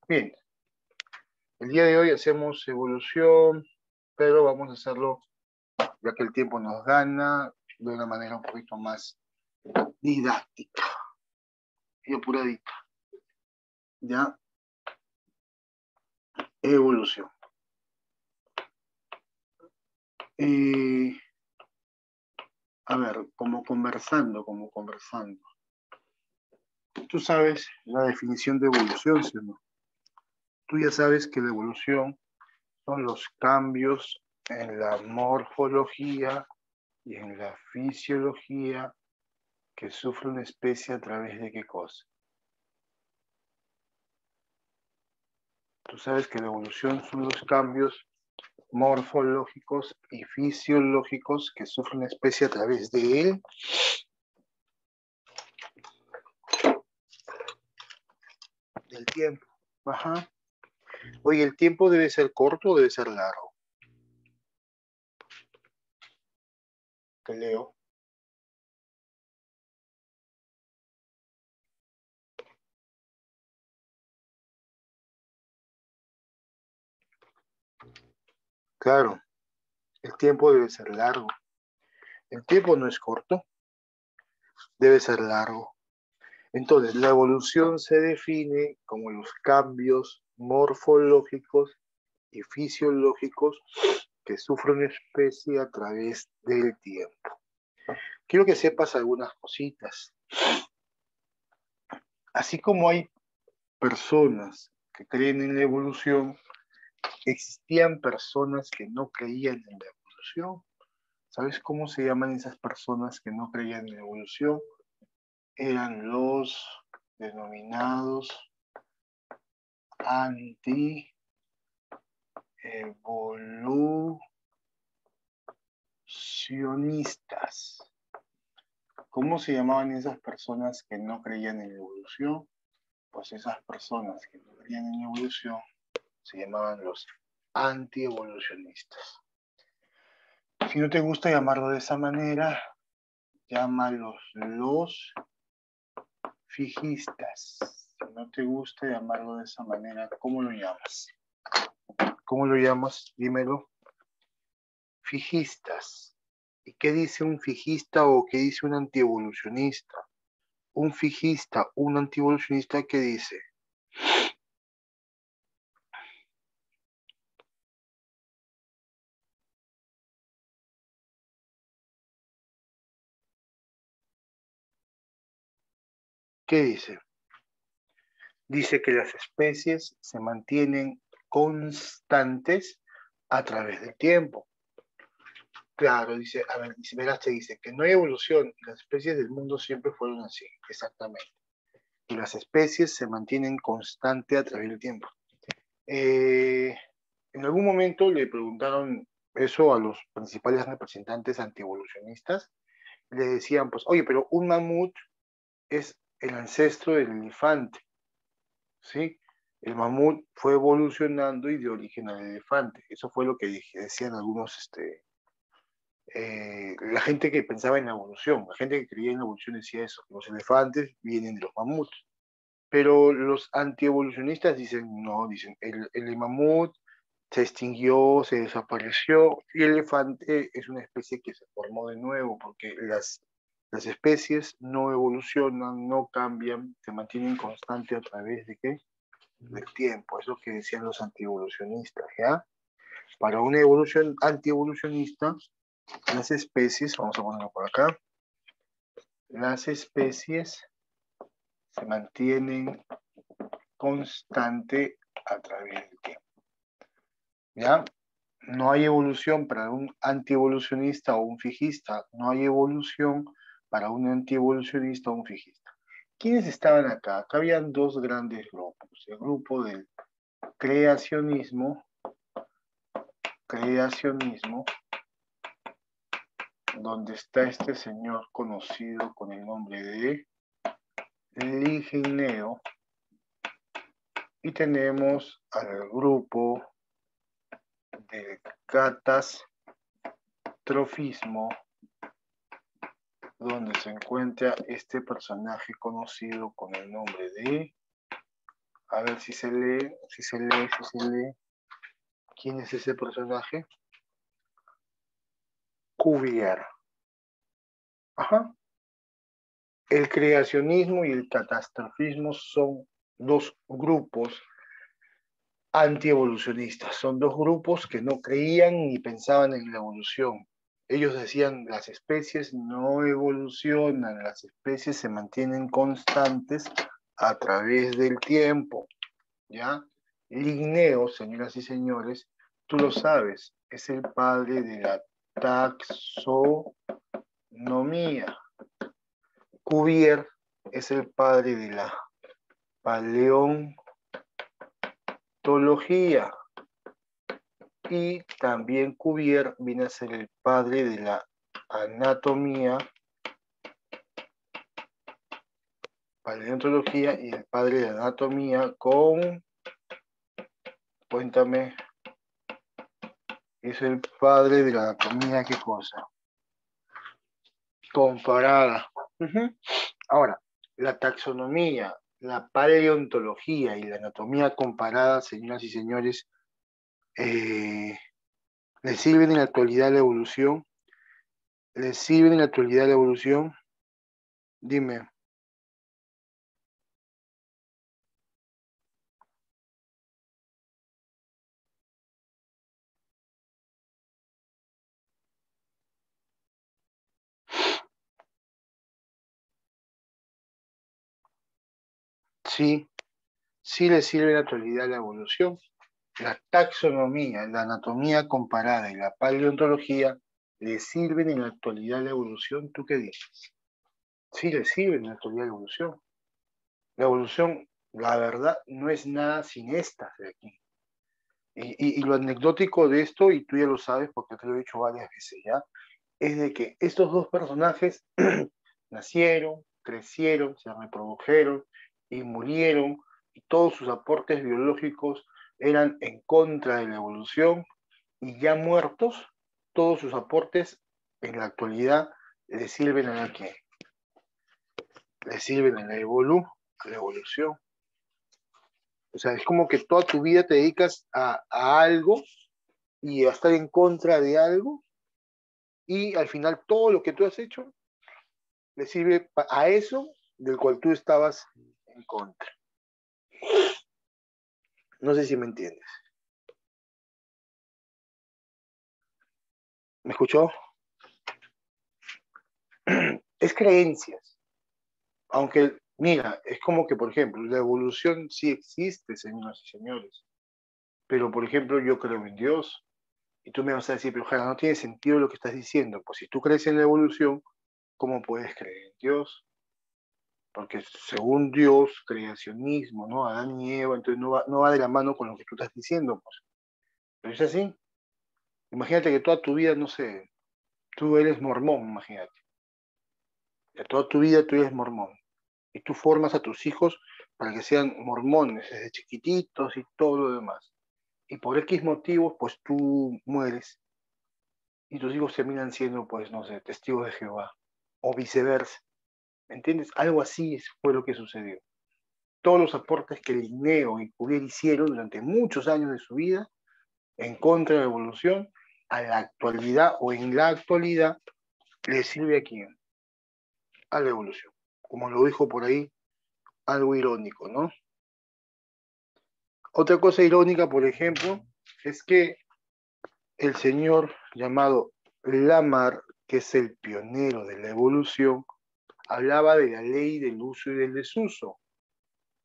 Bien, el día de hoy hacemos evolución, pero vamos a hacerlo, ya que el tiempo nos gana, de una manera un poquito más didáctica y apuradita. Ya, evolución. A ver, como conversando. Tú sabes la definición de evolución, ¿sí o no? Tú ya sabes que la evolución son los cambios en la morfología y en la fisiología que sufre una especie a través de qué cosa. Tú sabes que la evolución son los cambios morfológicos y fisiológicos que sufre una especie a través de él. Del tiempo. Ajá. Oye, ¿el tiempo debe ser corto o debe ser largo? Te leo. Claro, el tiempo debe ser largo. El tiempo no es corto, debe ser largo. Entonces, la evolución se define como los cambios morfológicos y fisiológicos que sufre una especie a través del tiempo. Quiero que sepas algunas cositas. Así como hay personas que creen en la evolución, existían personas que no creían en la evolución. ¿Sabes cómo se llaman esas personas que no creían en la evolución? Eran los denominados anti-evolucionistas. ¿Cómo se llamaban esas personas que no creían en la evolución? Pues esas personas que no creían en la evolución se llamaban los anti-evolucionistas. Si no te gusta llamarlo de esa manera, llámalos los fijistas. Si no te gusta llamarlo de esa manera, ¿cómo lo llamas? ¿Cómo lo llamas? Dímelo. Fijistas. ¿Y qué dice un fijista o qué dice un antievolucionista? Un fijista, un antievolucionista, ¿qué dice? ¿Qué dice? Dice que las especies se mantienen constantes a través del tiempo. Claro, dice, a ver, verás, te dice que no hay evolución y las especies del mundo siempre fueron así, exactamente. Y las especies se mantienen constantes a través del tiempo. En algún momento le preguntaron eso a los principales representantes antievolucionistas. Le decían, pues, oye, pero un mamut es el ancestro del elefante, ¿sí? El mamut fue evolucionando y dio origen al elefante. Eso fue lo que decían algunos, la gente que pensaba en la evolución, la gente que creía en la evolución decía eso, que los elefantes vienen de los mamuts. Pero los antievolucionistas dicen, no, dicen, el mamut se extinguió, se desapareció, y el elefante es una especie que se formó de nuevo, porque las especies no evolucionan, no cambian, se mantienen constantes a través de ¿qué? Del tiempo. Es lo que decían los antievolucionistas, ¿ya? Para una evolución antievolucionista, las especies, vamos a ponerlo por acá, las especies se mantienen constante a través del tiempo. ¿Ya? No hay evolución para un antievolucionista o un fijista, no hay evolución para un antievolucionista o un fijista. ¿Quiénes estaban acá? Acá habían dos grandes grupos. El grupo del creacionismo, donde está este señor conocido con el nombre de Linneo, y tenemos al grupo del catastrofismo, donde se encuentra este personaje conocido con el nombre de A ver si se lee, si se lee, si se lee. ¿Quién es ese personaje? Cuvier. Ajá. El creacionismo y el catastrofismo son dos grupos antievolucionistas. Son dos grupos que no creían ni pensaban en la evolución. Ellos decían, las especies no evolucionan, las especies se mantienen constantes a través del tiempo, ¿ya? Linneo, señoras y señores, tú lo sabes, es el padre de la taxonomía. Cuvier es el padre de la paleontología. Y también Cuvier viene a ser el padre de la anatomía, paleontología y el padre de la anatomía con, cuéntame, es el padre de la anatomía, ¿qué cosa? Comparada. Ahora, la taxonomía, la paleontología y la anatomía comparada, señoras y señores, ¿les sirven en la actualidad la evolución? ¿Les sirven en la actualidad la evolución? Dime. Sí, sí les sirve en la actualidad la evolución. La taxonomía, la anatomía comparada y la paleontología le sirven en la actualidad la evolución. ¿Tú qué dices? Sí, le sirven en la actualidad la evolución. La evolución, la verdad, no es nada sin estas de aquí. Y lo anecdótico de esto, y tú ya lo sabes porque te lo he dicho varias veces ya, es de que estos dos personajes nacieron, crecieron, se reprodujeron y murieron, y todos sus aportes biológicos eran en contra de la evolución, y ya muertos, todos sus aportes en la actualidad le sirven a la que le sirven a la evolución. O sea, es como que toda tu vida te dedicas a algo y a estar en contra de algo, y al final todo lo que tú has hecho le sirve a eso del cual tú estabas en contra. No sé si me entiendes. ¿Me escuchó? Es creencias. Aunque, mira, es como que, por ejemplo, la evolución sí existe, señoras y señores. Pero, por ejemplo, yo creo en Dios. Y tú me vas a decir, pero Jara, no tiene sentido lo que estás diciendo. Pues si tú crees en la evolución, ¿cómo puedes creer en Dios? Porque según Dios, creacionismo, ¿no? Adán y Eva, entonces no va de la mano con lo que tú estás diciendo, pues. Pero es así. Imagínate que toda tu vida, no sé, tú eres mormón, imagínate. Que toda tu vida tú eres mormón. Y tú formas a tus hijos para que sean mormones desde chiquititos y todo lo demás. Y por X motivos, pues tú mueres y tus hijos terminan siendo, pues, no sé, testigos de Jehová. O viceversa. ¿Me entiendes? Algo así fue lo que sucedió. Todos los aportes que Linneo y Cuvier hicieron durante muchos años de su vida en contra de la evolución, a la actualidad o en la actualidad, le sirve a quién? A la evolución. Como lo dijo por ahí, algo irónico, ¿no? Otra cosa irónica, por ejemplo, es que el señor llamado Lamarck, que es el pionero de la evolución, hablaba de la ley del uso y del desuso.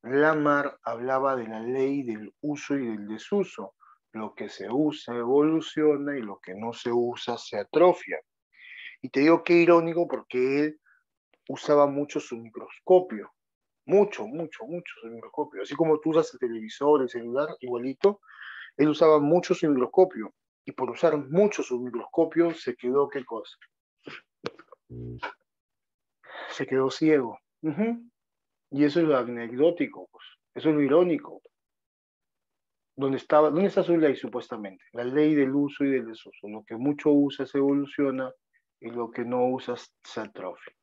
Lamarck hablaba de la ley del uso y del desuso. Lo que se usa evoluciona y lo que no se usa se atrofia. Y te digo que irónico porque él usaba mucho su microscopio. Mucho, mucho, mucho su microscopio. Así como tú usas el televisor, el celular, igualito, él usaba mucho su microscopio. Y por usar mucho su microscopio se quedó, ¿qué cosa? Se quedó ciego. Y eso es lo anecdótico, pues. Eso es lo irónico. ¿Dónde está su ley supuestamente? La ley del uso y del desuso. Lo que mucho usas evoluciona y lo que no usas se atrofia.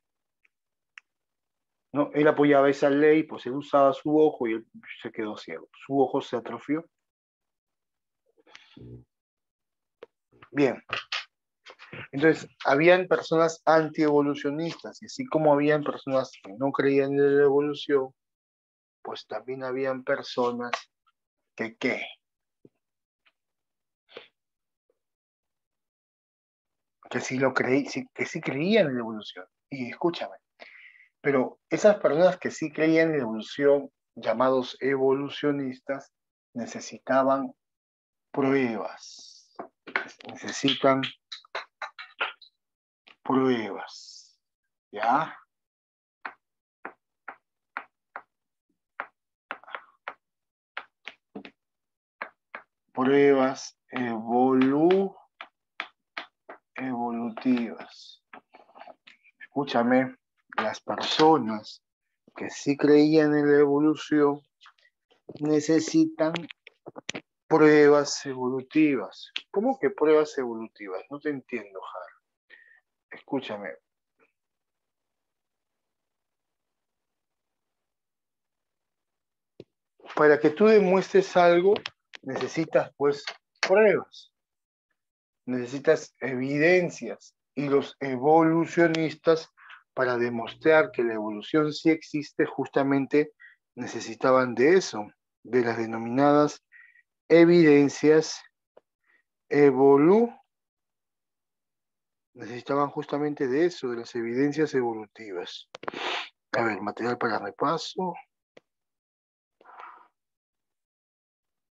¿no? Él apoyaba esa ley, pues él usaba su ojo y él se quedó ciego. Su ojo se atrofió. Bien, entonces habían personas antievolucionistas y así como habían personas que no creían en la evolución, pues también habían personas que ¿qué? Que sí creían en la evolución. Y escúchame, pero esas personas que sí creían en la evolución, llamados evolucionistas, necesitaban pruebas. Necesitan pruebas. ¿Ya? Pruebas evolutivas. Escúchame, las personas que sí creían en la evolución necesitan pruebas evolutivas. ¿Cómo que pruebas evolutivas? No te entiendo, Jara. Escúchame. Para que tú demuestres algo, necesitas pues pruebas, necesitas evidencias. Y los evolucionistas, para demostrar que la evolución sí existe, justamente necesitaban de eso, de las denominadas evidencias necesitaban justamente de eso, de las evidencias evolutivas. A ver, material para repaso.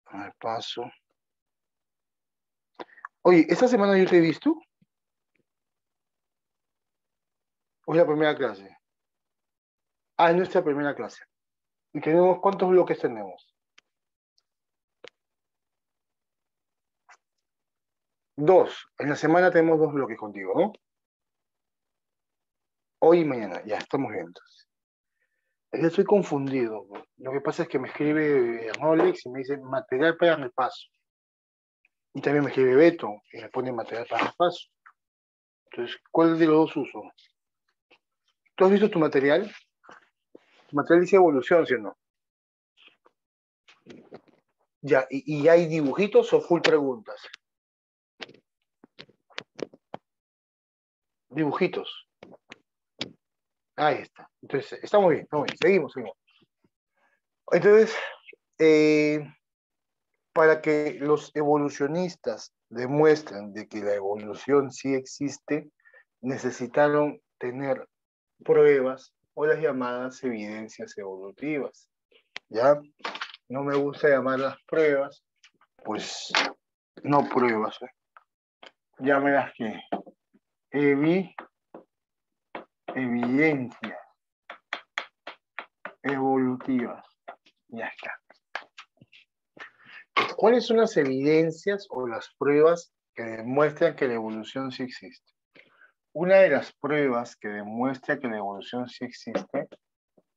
Repaso. Oye, ¿esta semana yo te he visto? ¿O es la primera clase? Ah, es nuestra primera clase. ¿Y tenemos cuántos bloques tenemos? Dos. En la semana tenemos dos bloques contigo, ¿no? Hoy y mañana. Ya, estamos bien entonces. Ya estoy confundido. Lo que pasa es que me escribe Rolex y me dice material para repaso. Y también me escribe Beto y me pone material para repaso. Entonces, ¿cuál de los dos uso? ¿Tú has visto tu material? Tu material dice evolución, ¿sí o no? Ya, ¿y hay dibujitos o full preguntas? Dibujitos. Ahí está. Entonces, estamos bien, estamos bien. Seguimos. Entonces, eh, para que los evolucionistas demuestren de que la evolución sí existe, necesitaron tener pruebas o las llamadas evidencias evolutivas. ¿Ya? No me gusta llamarlas pruebas, pues no pruebas. Llámelas que evidencias evolutivas. Ya está. ¿Cuáles son las evidencias o las pruebas que demuestran que la evolución sí existe? Una de las pruebas que demuestra que la evolución sí existe,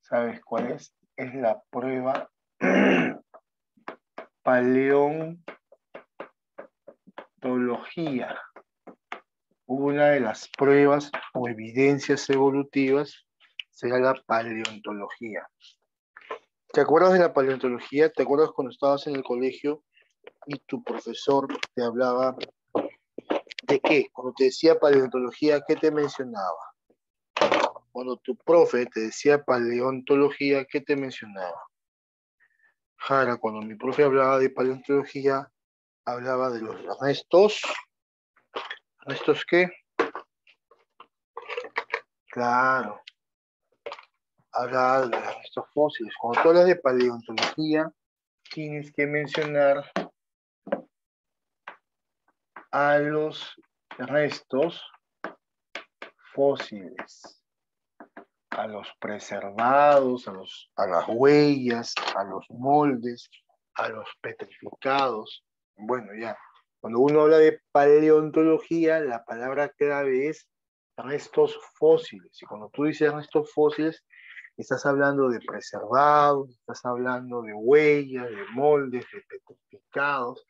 ¿sabes cuál es? Es la prueba paleontología. Una de las pruebas o evidencias evolutivas será la paleontología. ¿Te acuerdas de la paleontología? ¿Te acuerdas cuando estabas en el colegio y tu profesor te hablaba de qué? Cuando te decía paleontología, ¿qué te mencionaba? Cuando tu profe te decía paleontología, ¿qué te mencionaba? Jara, cuando mi profe hablaba de paleontología, hablaba de los restos. ¿Restos qué? Claro, hablaba de los restos fósiles. Cuando tú hablas de paleontología, tienes que mencionar a los restos fósiles, a los preservados, a las huellas, a los moldes, a los petrificados. Bueno, ya. Cuando uno habla de paleontología, la palabra clave es restos fósiles. Y cuando tú dices restos fósiles, estás hablando de preservados, estás hablando de huellas, de moldes, de petrificados.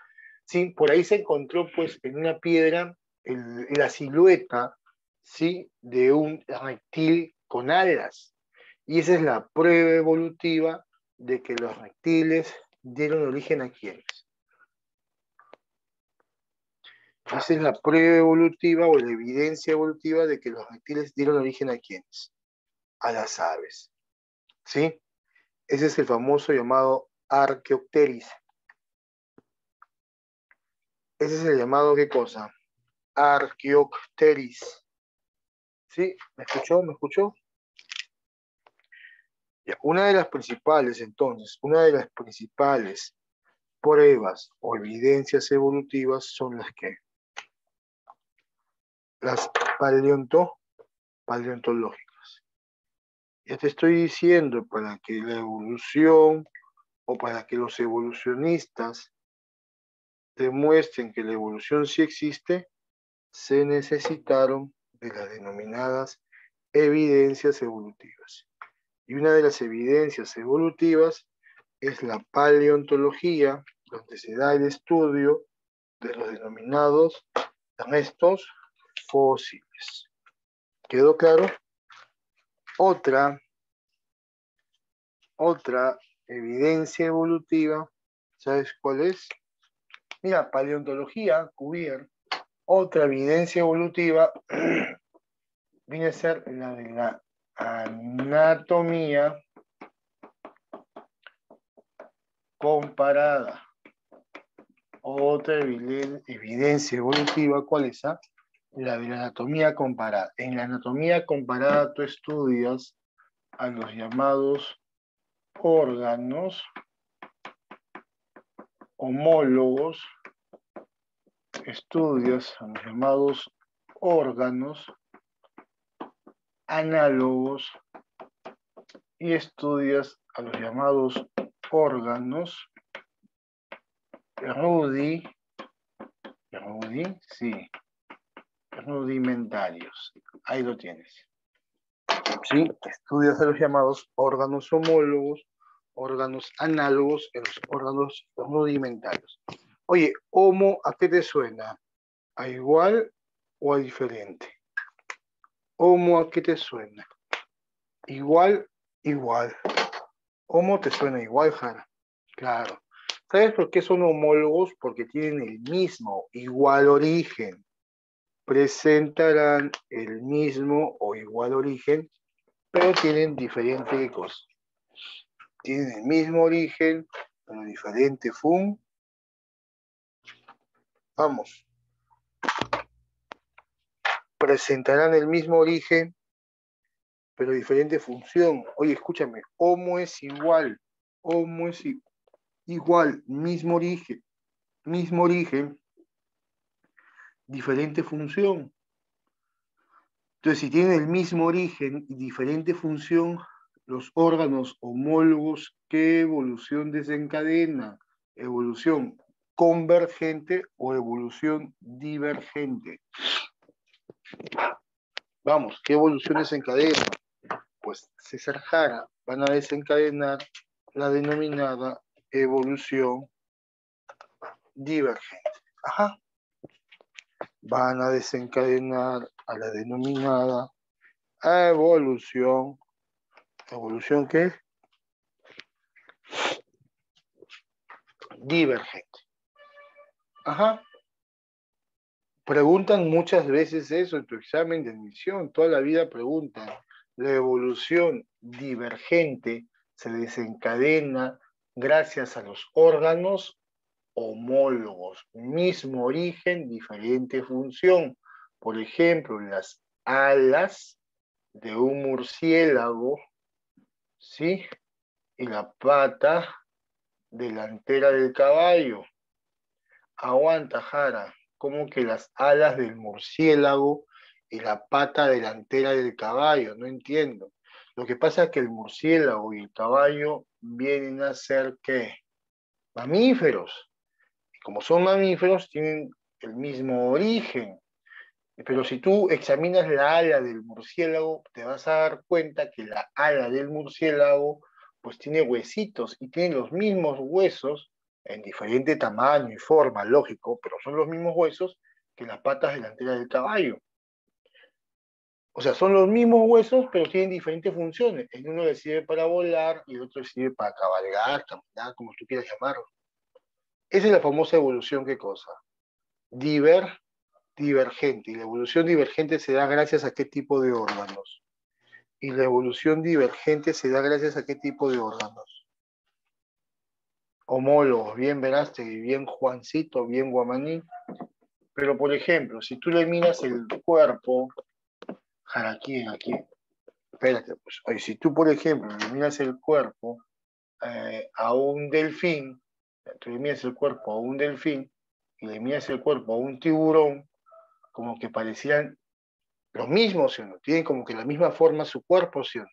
Sí, por ahí se encontró pues en una piedra la silueta, ¿sí? De un reptil con alas. Y esa es la prueba evolutiva de que los reptiles dieron origen a quiénes. Esa es la prueba evolutiva o la evidencia evolutiva de que los reptiles dieron origen a quiénes. A las aves. ¿Sí? Ese es el famoso llamado Archaeopteris. Ese es el llamado, ¿qué cosa? Archaeopteris. ¿Sí? ¿Me escuchó? ¿Me escuchó? Ya, una de las principales, entonces, una de las principales pruebas o evidencias evolutivas son las que las paleontológicas. Ya te estoy diciendo, para que la evolución o para que los evolucionistas demuestren que la evolución sí existe, se necesitaron de las denominadas evidencias evolutivas. Y una de las evidencias evolutivas es la paleontología, donde se da el estudio de los denominados restos fósiles. ¿Quedó claro? Otra evidencia evolutiva, ¿sabes cuál es? Mira, paleontología, Cuvier, otra evidencia evolutiva viene a ser la de la anatomía comparada. Otra evidencia evolutiva, ¿cuál es esa? La de la anatomía comparada. En la anatomía comparada tú estudias a los llamados órganos homólogos, estudias a los llamados órganos análogos y estudias a los llamados órganos rudimentarios. Ahí lo tienes. ¿Sí? Estudias a los llamados órganos homólogos, órganos análogos y los órganos rudimentarios. Oye, homo, ¿a qué te suena? ¿A igual o a diferente? Homo, ¿a qué te suena? Igual, igual. Homo te suena igual, Jara. Claro. ¿Sabes por qué son homólogos? Porque tienen el mismo, igual origen. Presentarán el mismo o igual origen, pero tienen diferente cosa. Tienen el mismo origen, pero diferente Vamos. Presentarán el mismo origen, pero diferente función. Oye, escúchame, Homo es igual. Homo es igual, mismo origen, diferente función. Entonces, si tienen el mismo origen y diferente función, los órganos homólogos, ¿qué evolución desencadena? Evolución convergente o evolución divergente. Vamos, ¿qué evolución desencadena? Pues César Jara van a desencadenar la denominada evolución divergente. Ajá. Van a desencadenar a la denominada evolución. ¿Evolución qué? Divergente. Ajá. Preguntan muchas veces eso en tu examen de admisión. Toda la vida preguntan. La evolución divergente se desencadena gracias a los órganos homólogos. Mismo origen, diferente función. Por ejemplo, las alas de un murciélago, ¿sí? Y la pata delantera del caballo. Aguanta, Jara, como que las alas del murciélago y la pata delantera del caballo, no entiendo. Lo que pasa es que el murciélago y el caballo vienen a ser, ¿qué? Mamíferos. Y como son mamíferos, tienen el mismo origen. Pero si tú examinas la ala del murciélago, te vas a dar cuenta que la ala del murciélago pues tiene huesitos y tiene los mismos huesos en diferente tamaño y forma, lógico, pero son los mismos huesos que las patas delanteras del caballo. O sea, son los mismos huesos, pero tienen diferentes funciones. El uno le sirve para volar y el otro le sirve para cabalgar, caminar, como tú quieras llamarlo. Esa es la famosa evolución, ¿qué cosa? Diver, divergente. Y la evolución divergente se da gracias a qué tipo de órganos. Y la evolución divergente se da gracias a qué tipo de órganos. Homólogos, bien Verástegui, bien Juancito, bien Guamaní. Pero, por ejemplo, si tú le miras el cuerpo, aquí, espérate, pues, oye, si tú, por ejemplo, le miras el cuerpo a un delfín, tú le miras el cuerpo a un delfín y le miras el cuerpo a un tiburón, como que parecían los mismos, ¿sí o no? Tienen como que la misma forma su cuerpo, ¿sí o no?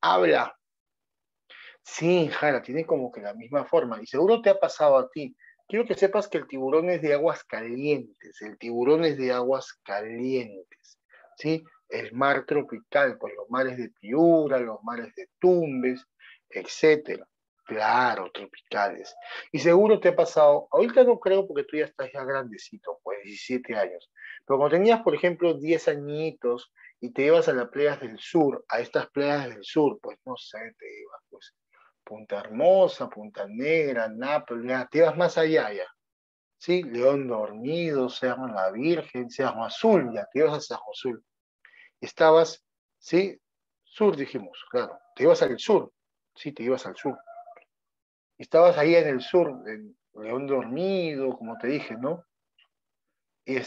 Habla. Sí, Jara, tiene como que la misma forma. Y seguro te ha pasado a ti. Quiero que sepas que el tiburón es de aguas calientes. El tiburón es de aguas calientes. ¿Sí? El mar tropical, pues los mares de Piura, los mares de Tumbes, etcétera. Claro, tropicales. Y seguro te ha pasado, ahorita no creo porque tú ya estás ya grandecito, pues 17 años. Pero cuando tenías, por ejemplo, 10 añitos y te ibas a las playas del sur, a estas playas del sur, pues no sé, te ibas, pues Punta Hermosa, Punta Negra, Nápoles, ya, te vas más allá ya. ¿Sí? León Dormido, Cerro La Virgen, Cerro Azul, ya, te ibas a Cerro Azul. Estabas, ¿sí? Sur dijimos, claro, te ibas al sur, sí, te ibas al sur. Estabas ahí en el sur, en León Dormido, como te dije, ¿no? Y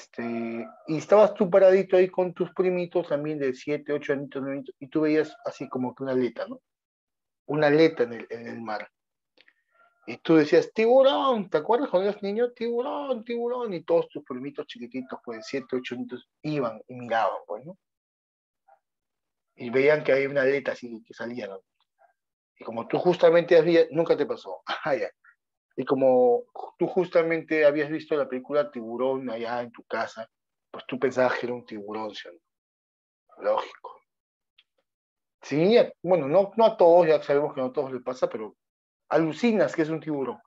estabas tú paradito ahí con tus primitos también de 7, 8 añitos, 9 añitos, y tú veías así como que una aleta, ¿no? Una aleta en el mar. Y tú decías, tiburón, ¿te acuerdas cuando eras niño? Tiburón, tiburón. Y todos tus primitos chiquititos, pues 7, 8 añitos, iban y miraban, pues, ¿no? Y veían que había una aleta así que salía, ¿no? Y como tú justamente habías, nunca te pasó. Ah, ya. Y como tú justamente habías visto la película Tiburón allá en tu casa, pues tú pensabas que era un tiburón, ¿sí o no? Lógico. Sí, bueno, no a todos, ya sabemos que no a todos les pasa, pero alucinas que es un tiburón.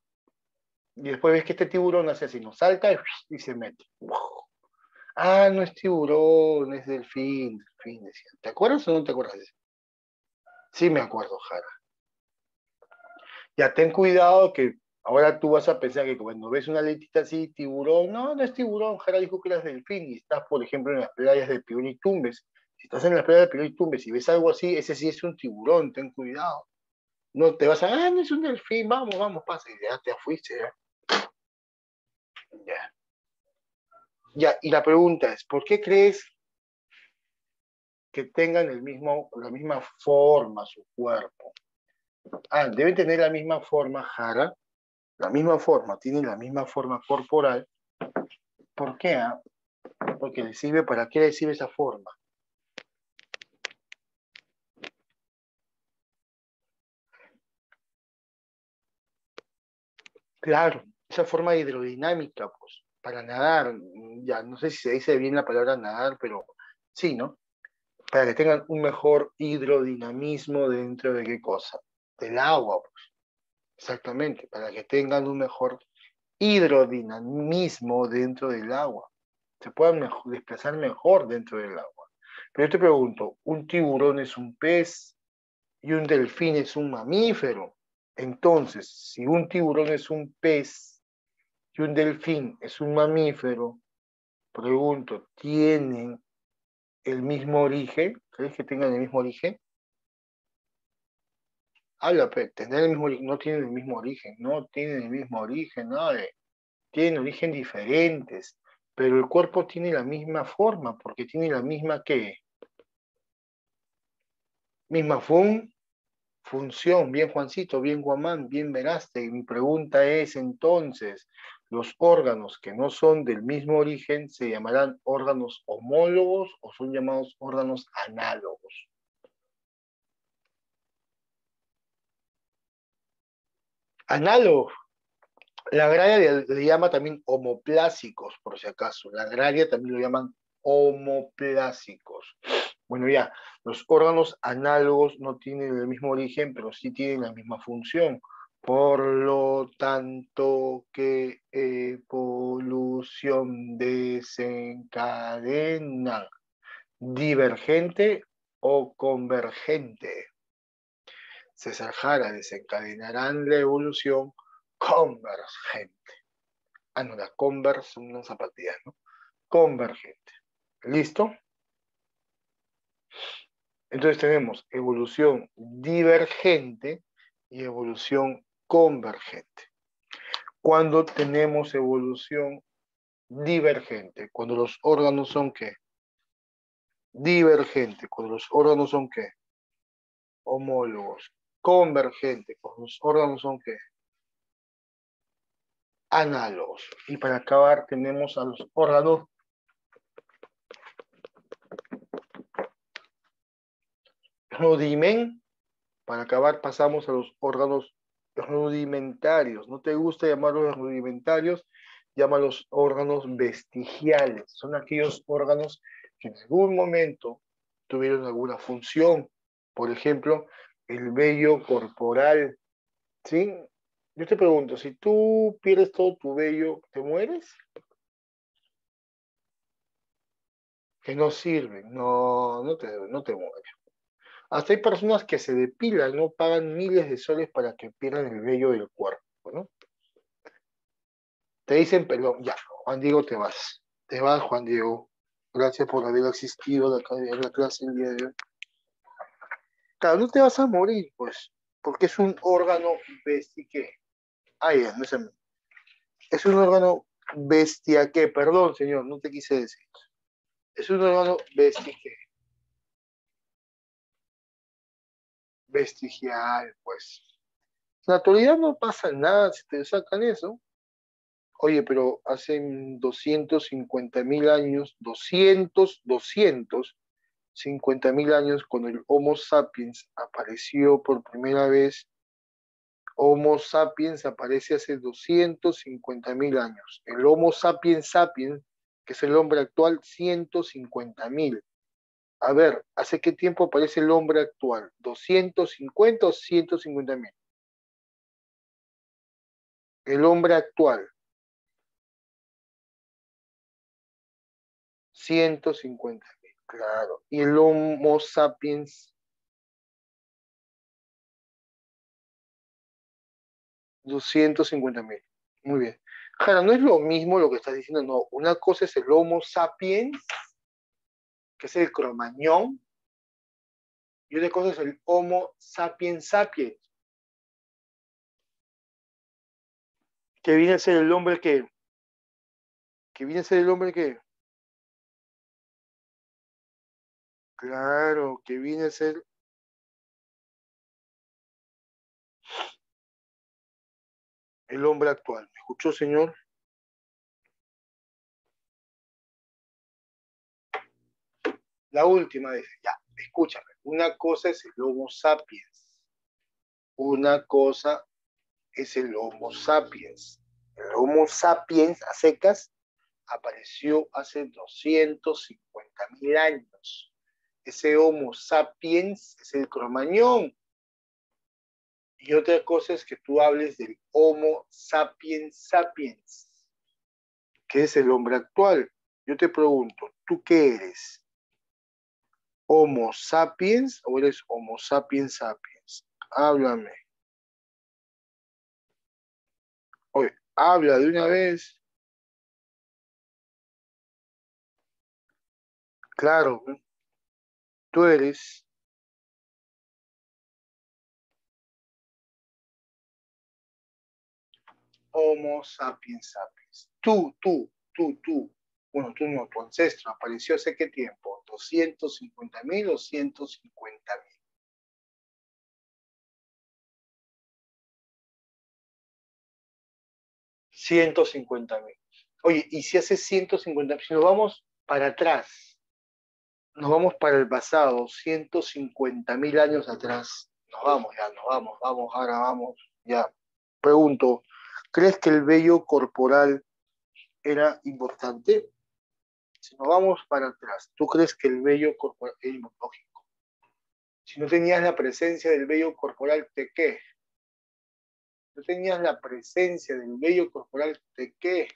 Y después ves que este tiburón hace así, nos salta y se mete. Ah, no es tiburón, es delfín, delfín, decía. ¿Te acuerdas o no te acuerdas de eso? Sí, me acuerdo, Jara. Ya ten cuidado que ahora tú vas a pensar que cuando ves una letita así, tiburón, no, no es tiburón, Jara dijo que eras delfín y estás, por ejemplo, en las playas de Piura y Tumbes. Si estás en las playas de Piura y Tumbes y ves algo así, ese sí es un tiburón, ten cuidado. No te vas a, no es un delfín, vamos, vamos, pasa, y ya te fuiste, ya. Ya. Ya, y la pregunta es, ¿por qué crees que tengan la misma forma su cuerpo? Ah, deben tener la misma forma, Jara, la misma forma, tienen la misma forma corporal. ¿Por qué? Ah? Porque les sirve, ¿para qué les sirve esa forma? Claro, esa forma hidrodinámica, pues, para nadar, ya no sé si se dice bien la palabra nadar, pero sí, ¿no? Para que tengan un mejor hidrodinamismo dentro de qué cosa, del agua, pues, exactamente, para que tengan un mejor hidrodinamismo dentro del agua, se puedan desplazar mejor dentro del agua. Pero yo te pregunto, ¿un tiburón es un pez y un delfín es un mamífero? Entonces, si un tiburón es un pez y un delfín es un mamífero, pregunto, ¿tienen el mismo origen? ¿Crees que tengan el mismo origen? Habla, tener el mismo origen, no tienen el mismo origen, no tienen el mismo origen, no, tienen origen diferentes, pero el cuerpo tiene la misma forma, porque tiene la misma, ¿qué? Misma función, bien Juancito, bien Guamán, bien Veraste. Y mi pregunta es entonces, ¿los órganos que no son del mismo origen se llamarán órganos homólogos o son llamados órganos análogos? Análogos. La agraria le llama también homoplásicos, por si acaso. La agraria también lo llaman homoplásicos. Bueno, ya, los órganos análogos no tienen el mismo origen, pero sí tienen la misma función. Por lo tanto, ¿qué evolución desencadenan? ¿Divergente o convergente? César Jara desencadenarán la evolución convergente. Ah, no, la Converse son unas zapatillas, ¿no? Convergente. ¿Listo? Entonces tenemos evolución divergente y evolución convergente. Cuando tenemos evolución divergente, cuando los órganos son ¿qué? Divergente, cuando los órganos son ¿qué? Homólogos. Convergente, cuando los órganos son ¿qué? Análogos. Y para acabar tenemos a los órganos rudimentarios. Para acabar pasamos a los órganos rudimentarios. ¿No te gusta llamarlos rudimentarios? Llámalos órganos vestigiales. Son aquellos órganos que en algún momento tuvieron alguna función. Por ejemplo, el vello corporal. ¿Sí? Yo te pregunto, si tú pierdes todo tu vello, ¿te mueres? Que no sirven. No, no te mueres. Hasta hay personas que se depilan, ¿no? Pagan miles de soles para que pierdan el vello del cuerpo, ¿no? Te dicen, perdón, ya, Juan Diego, te vas. Te vas, Juan Diego. Gracias por haber asistido a la clase el día de hoy. Claro, no te vas a morir, pues, porque es un órgano ¿qué? Ah, ya, no es a mí. Es un órgano bestia ¿qué? Perdón, señor, no te quise decir. Es un órgano ¿qué? Vestigial, pues. En la actualidad no pasa nada si te sacan eso. Oye, pero hace 250.000 años, 250.000 años, cuando el Homo sapiens apareció por primera vez, Homo sapiens aparece hace 250.000 años. El Homo sapiens sapiens, que es el hombre actual, 150.000. A ver, ¿hace qué tiempo aparece el hombre actual? ¿250 o 150.000? El hombre actual, 150.000, claro. Y el Homo sapiens, 250.000. Muy bien. Jara, no es lo mismo lo que estás diciendo, no. Una cosa es el Homo sapiens, que es el cromañón, y otra cosa es el Homo sapiens sapiens, que viene a ser el hombre que viene a ser el hombre que, claro, que viene a ser el hombre actual. ¿Me escuchó, señor? La última vez, ya, escúchame. Una cosa es el Homo sapiens, una cosa es el Homo sapiens. El Homo sapiens a secas apareció hace 250.000 años. Ese Homo sapiens es el cromañón. Y otra cosa es que tú hables del Homo sapiens sapiens, que es el hombre actual. Yo te pregunto, ¿tú qué eres? ¿Homo sapiens o eres Homo sapiens sapiens? Háblame. Oye, habla de una vez. Claro, tú eres Homo sapiens sapiens. Tú. Bueno, tú no, tu ancestro apareció hace qué tiempo, 250.000 o 150.000. 150.000. Oye, y si hace 150.000, si nos vamos para atrás, nos vamos para el pasado, 150.000 años atrás, vamos, ahora vamos, ya. Pregunto, ¿crees que el vello corporal era importante? Si nos vamos para atrás, ¿tú crees que el vello corporal era importante? Si no tenías la presencia del vello corporal, ¿de qué? No tenías la presencia del vello corporal, ¿de qué?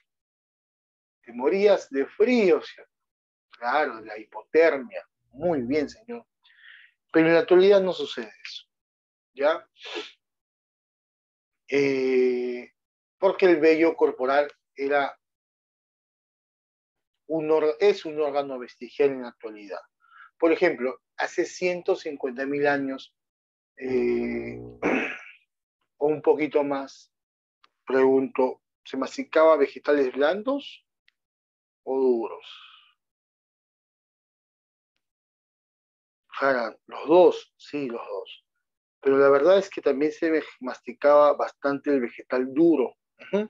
Te morías de frío, ¿cierto? Claro, de la hipotermia. Muy bien, señor. Pero en la actualidad no sucede eso, ¿ya? Porque el vello corporal es un órgano vestigial en la actualidad. Por ejemplo, hace 150.000 años o un poquito más, pregunto, ¿se masticaba vegetales blandos o duros? Jara, los dos, sí, los dos. Pero la verdad es que también masticaba bastante el vegetal duro. Ujú.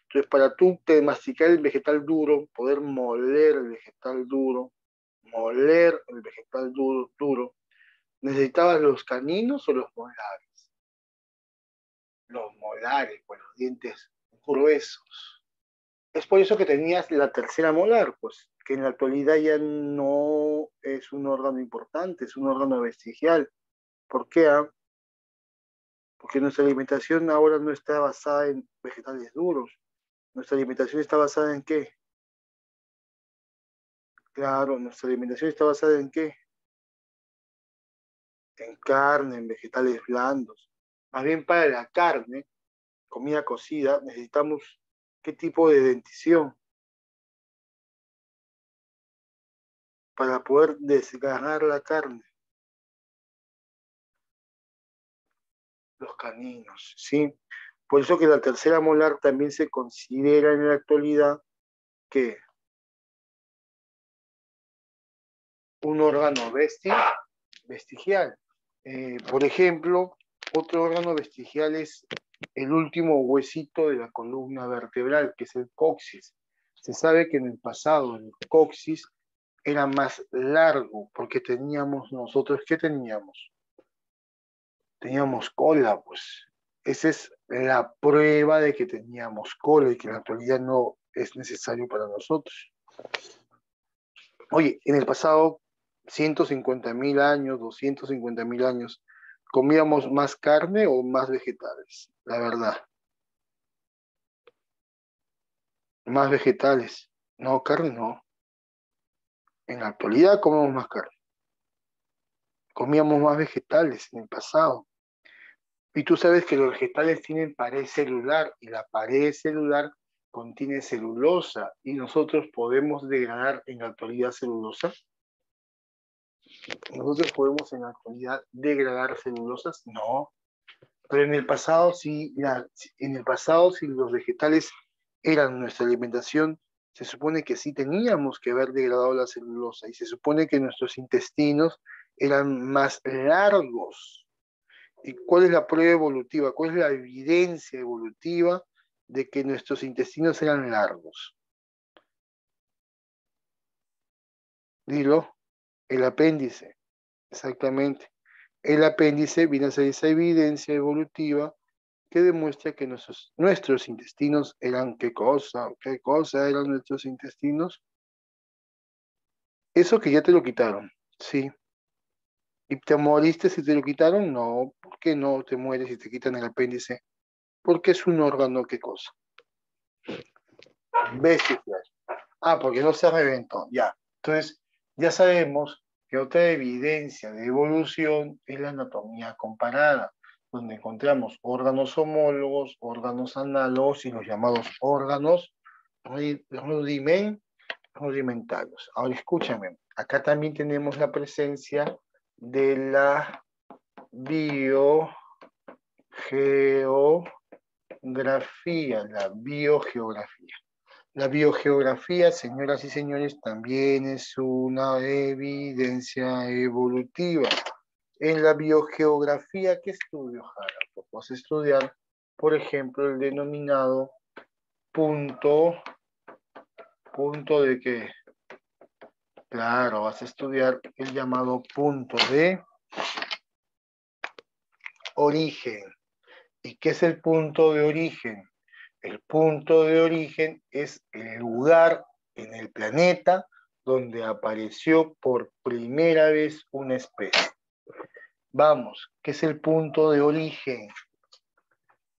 Entonces, para tú te masticar el vegetal duro, poder moler el vegetal duro, ¿necesitabas los caninos o los molares? Los molares, pues los dientes gruesos. Es por eso que tenías la tercera molar, pues, que en la actualidad ya no es un órgano importante, es un órgano vestigial. ¿Por qué? Porque nuestra alimentación ahora no está basada en vegetales duros. Nuestra alimentación está basada en qué? Claro, nuestra alimentación está basada en qué? En carne, en vegetales blandos. Más bien para la carne, comida cocida, necesitamos qué tipo de dentición para poder desgarrar la carne. Los caninos, ¿sí? Por eso que la tercera molar también se considera en la actualidad que un órgano vestigial. Por ejemplo, otro órgano vestigial es el último huesito de la columna vertebral, que es el coxis. Se sabe que en el pasado el coxis era más largo porque teníamos nosotros, ¿qué teníamos? Teníamos cola, pues. Esa es la prueba de que teníamos cola y que en la actualidad no es necesario para nosotros. Oye, en el pasado, 150.000 años, 250.000 años, ¿comíamos más carne o más vegetales? La verdad, más vegetales. No, carne no. En la actualidad comemos más carne. Comíamos más vegetales en el pasado. Y tú sabes que los vegetales tienen pared celular y la pared celular contiene celulosa y nosotros podemos degradar en la actualidad celulosa. ¿Nosotros podemos en la actualidad degradar celulosas? No. Pero en el pasado sí, en el pasado si los vegetales eran nuestra alimentación, se supone que sí teníamos que haber degradado la celulosa y se supone que nuestros intestinos eran más largos. ¿Y cuál es la prueba evolutiva? ¿Cuál es la evidencia evolutiva de que nuestros intestinos eran largos? Dilo, el apéndice, exactamente. El apéndice viene a ser esa evidencia evolutiva que demuestra que nuestros intestinos eran ¿qué cosa? ¿Qué cosa eran nuestros intestinos? Eso que ya te lo quitaron, sí. ¿Y te moriste si te lo quitaron? No. ¿Por qué no te mueres si te quitan el apéndice? Porque es un órgano, ¿qué cosa? Vestigial. Ah, porque no se reventó, ya. Entonces, ya sabemos que otra evidencia de evolución es la anatomía comparada, donde encontramos órganos homólogos, órganos análogos y los llamados órganos rudimentarios. Ahora escúchame, acá también tenemos la presencia de la biogeografía. La biogeografía, señoras y señores, también es una evidencia evolutiva. En la biogeografía, ¿qué estudio, Jara? Pues vas a estudiar, por ejemplo, el denominado punto de qué. Claro, vas a estudiar el llamado punto de origen. ¿Y qué es el punto de origen? El punto de origen es el lugar en el planeta donde apareció por primera vez una especie. Vamos, ¿qué es el punto de origen?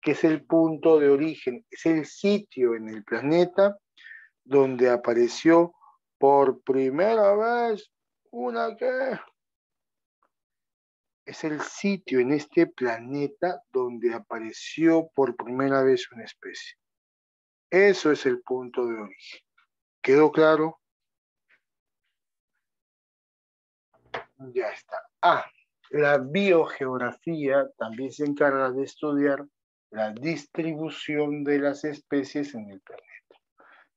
¿Qué es el punto de origen? Es el sitio en el planeta donde apareció por primera vez Una que es el sitio en este planeta donde apareció por primera vez una especie. Eso es el punto de origen. ¿Quedó claro? Ya está. Ah, la biogeografía también se encarga de estudiar la distribución de las especies en el planeta.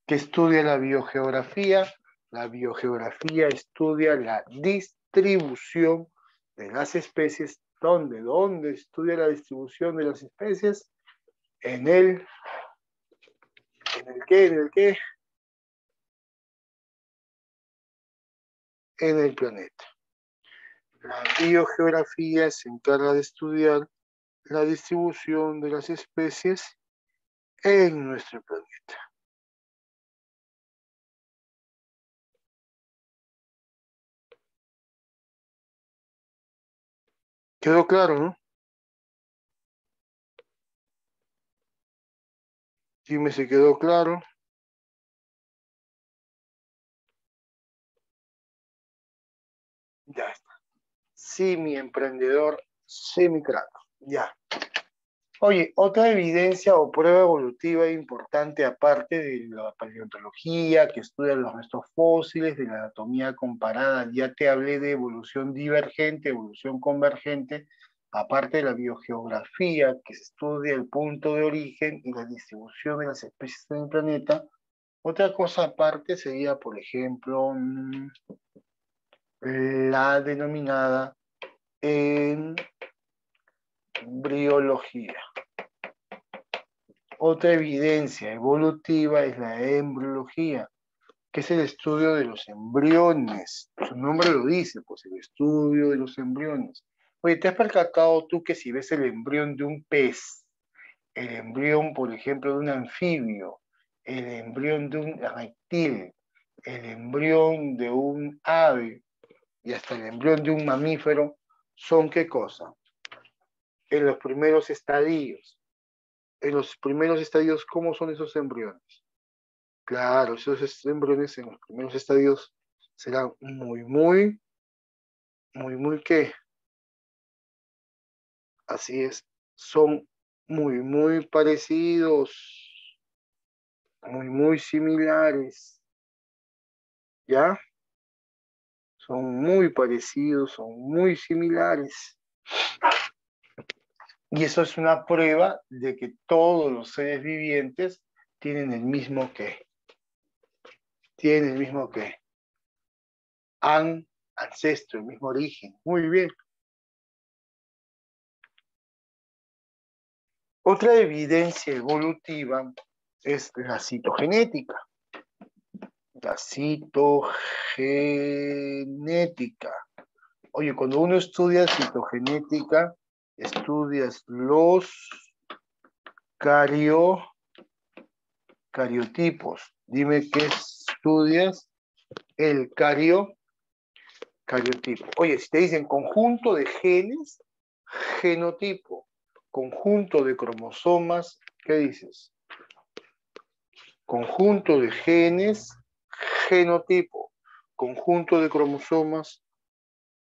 ¿Qué estudia la biogeografía? La biogeografía estudia la distribución de las especies. ¿Dónde? ¿Dónde estudia la distribución de las especies? En el, ¿en el qué? ¿En el qué? En el planeta. La biogeografía se encarga de estudiar la distribución de las especies en nuestro planeta. ¿Quedó claro, no? Dime si quedó claro. Ya está. Sí, mi emprendedor semi-crack. Ya. Oye, otra evidencia o prueba evolutiva importante, aparte de la paleontología, que estudia los restos fósiles, de la anatomía comparada, ya te hablé de evolución divergente, evolución convergente, aparte de la biogeografía, que se estudia el punto de origen y la distribución de las especies en el planeta. Otra cosa aparte sería, por ejemplo, la denominada embriología. Otra evidencia evolutiva es la embriología, que es el estudio de los embriones. Su nombre lo dice, pues el estudio de los embriones. Oye, ¿te has percatado tú que si ves el embrión de un pez, el embrión, por ejemplo, de un anfibio, el embrión de un reptil, el embrión de un ave y hasta el embrión de un mamífero, son qué cosa? En los primeros estadios. En los primeros estadios, ¿cómo son esos embriones? Claro, esos embriones en los primeros estadios serán ¿qué? Así es, son muy parecidos, muy similares, ¿ya? Son muy parecidos, son muy similares. Y eso es una prueba de que todos los seres vivientes tienen el mismo qué, tienen el mismo qué, ancestro, el mismo origen. Muy bien. Otra evidencia evolutiva es la citogenética. La citogenética. Oye, cuando uno estudia citogenética, estudias los cariotipos. Dime qué estudias el cariotipo. Oye, si te dicen conjunto de genes, genotipo. Conjunto de cromosomas, ¿qué dices? Conjunto de genes, genotipo. Conjunto de cromosomas,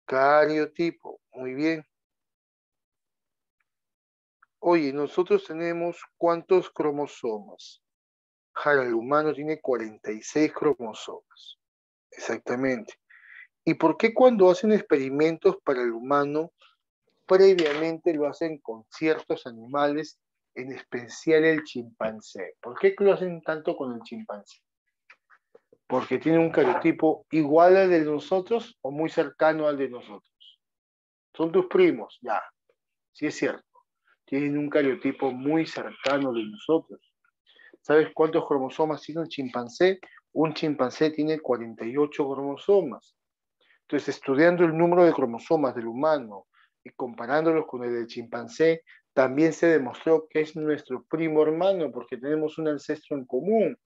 cariotipo. Muy bien. Oye, nosotros tenemos ¿cuántos cromosomas? Jara, el humano tiene 46 cromosomas. Exactamente. ¿Y por qué cuando hacen experimentos para el humano, previamente lo hacen con ciertos animales, en especial el chimpancé? ¿Por qué lo hacen tanto con el chimpancé? Porque tiene un cariotipo igual al de nosotros o muy cercano al de nosotros. Son tus primos, ya, sí es cierto. Tienen un cariotipo muy cercano al de nosotros. ¿Sabes cuántos cromosomas tiene un chimpancé? Un chimpancé tiene 48 cromosomas. Entonces, estudiando el número de cromosomas del humano y comparándolos con el del chimpancé, también se demostró que es nuestro primo hermano porque tenemos un ancestro en común.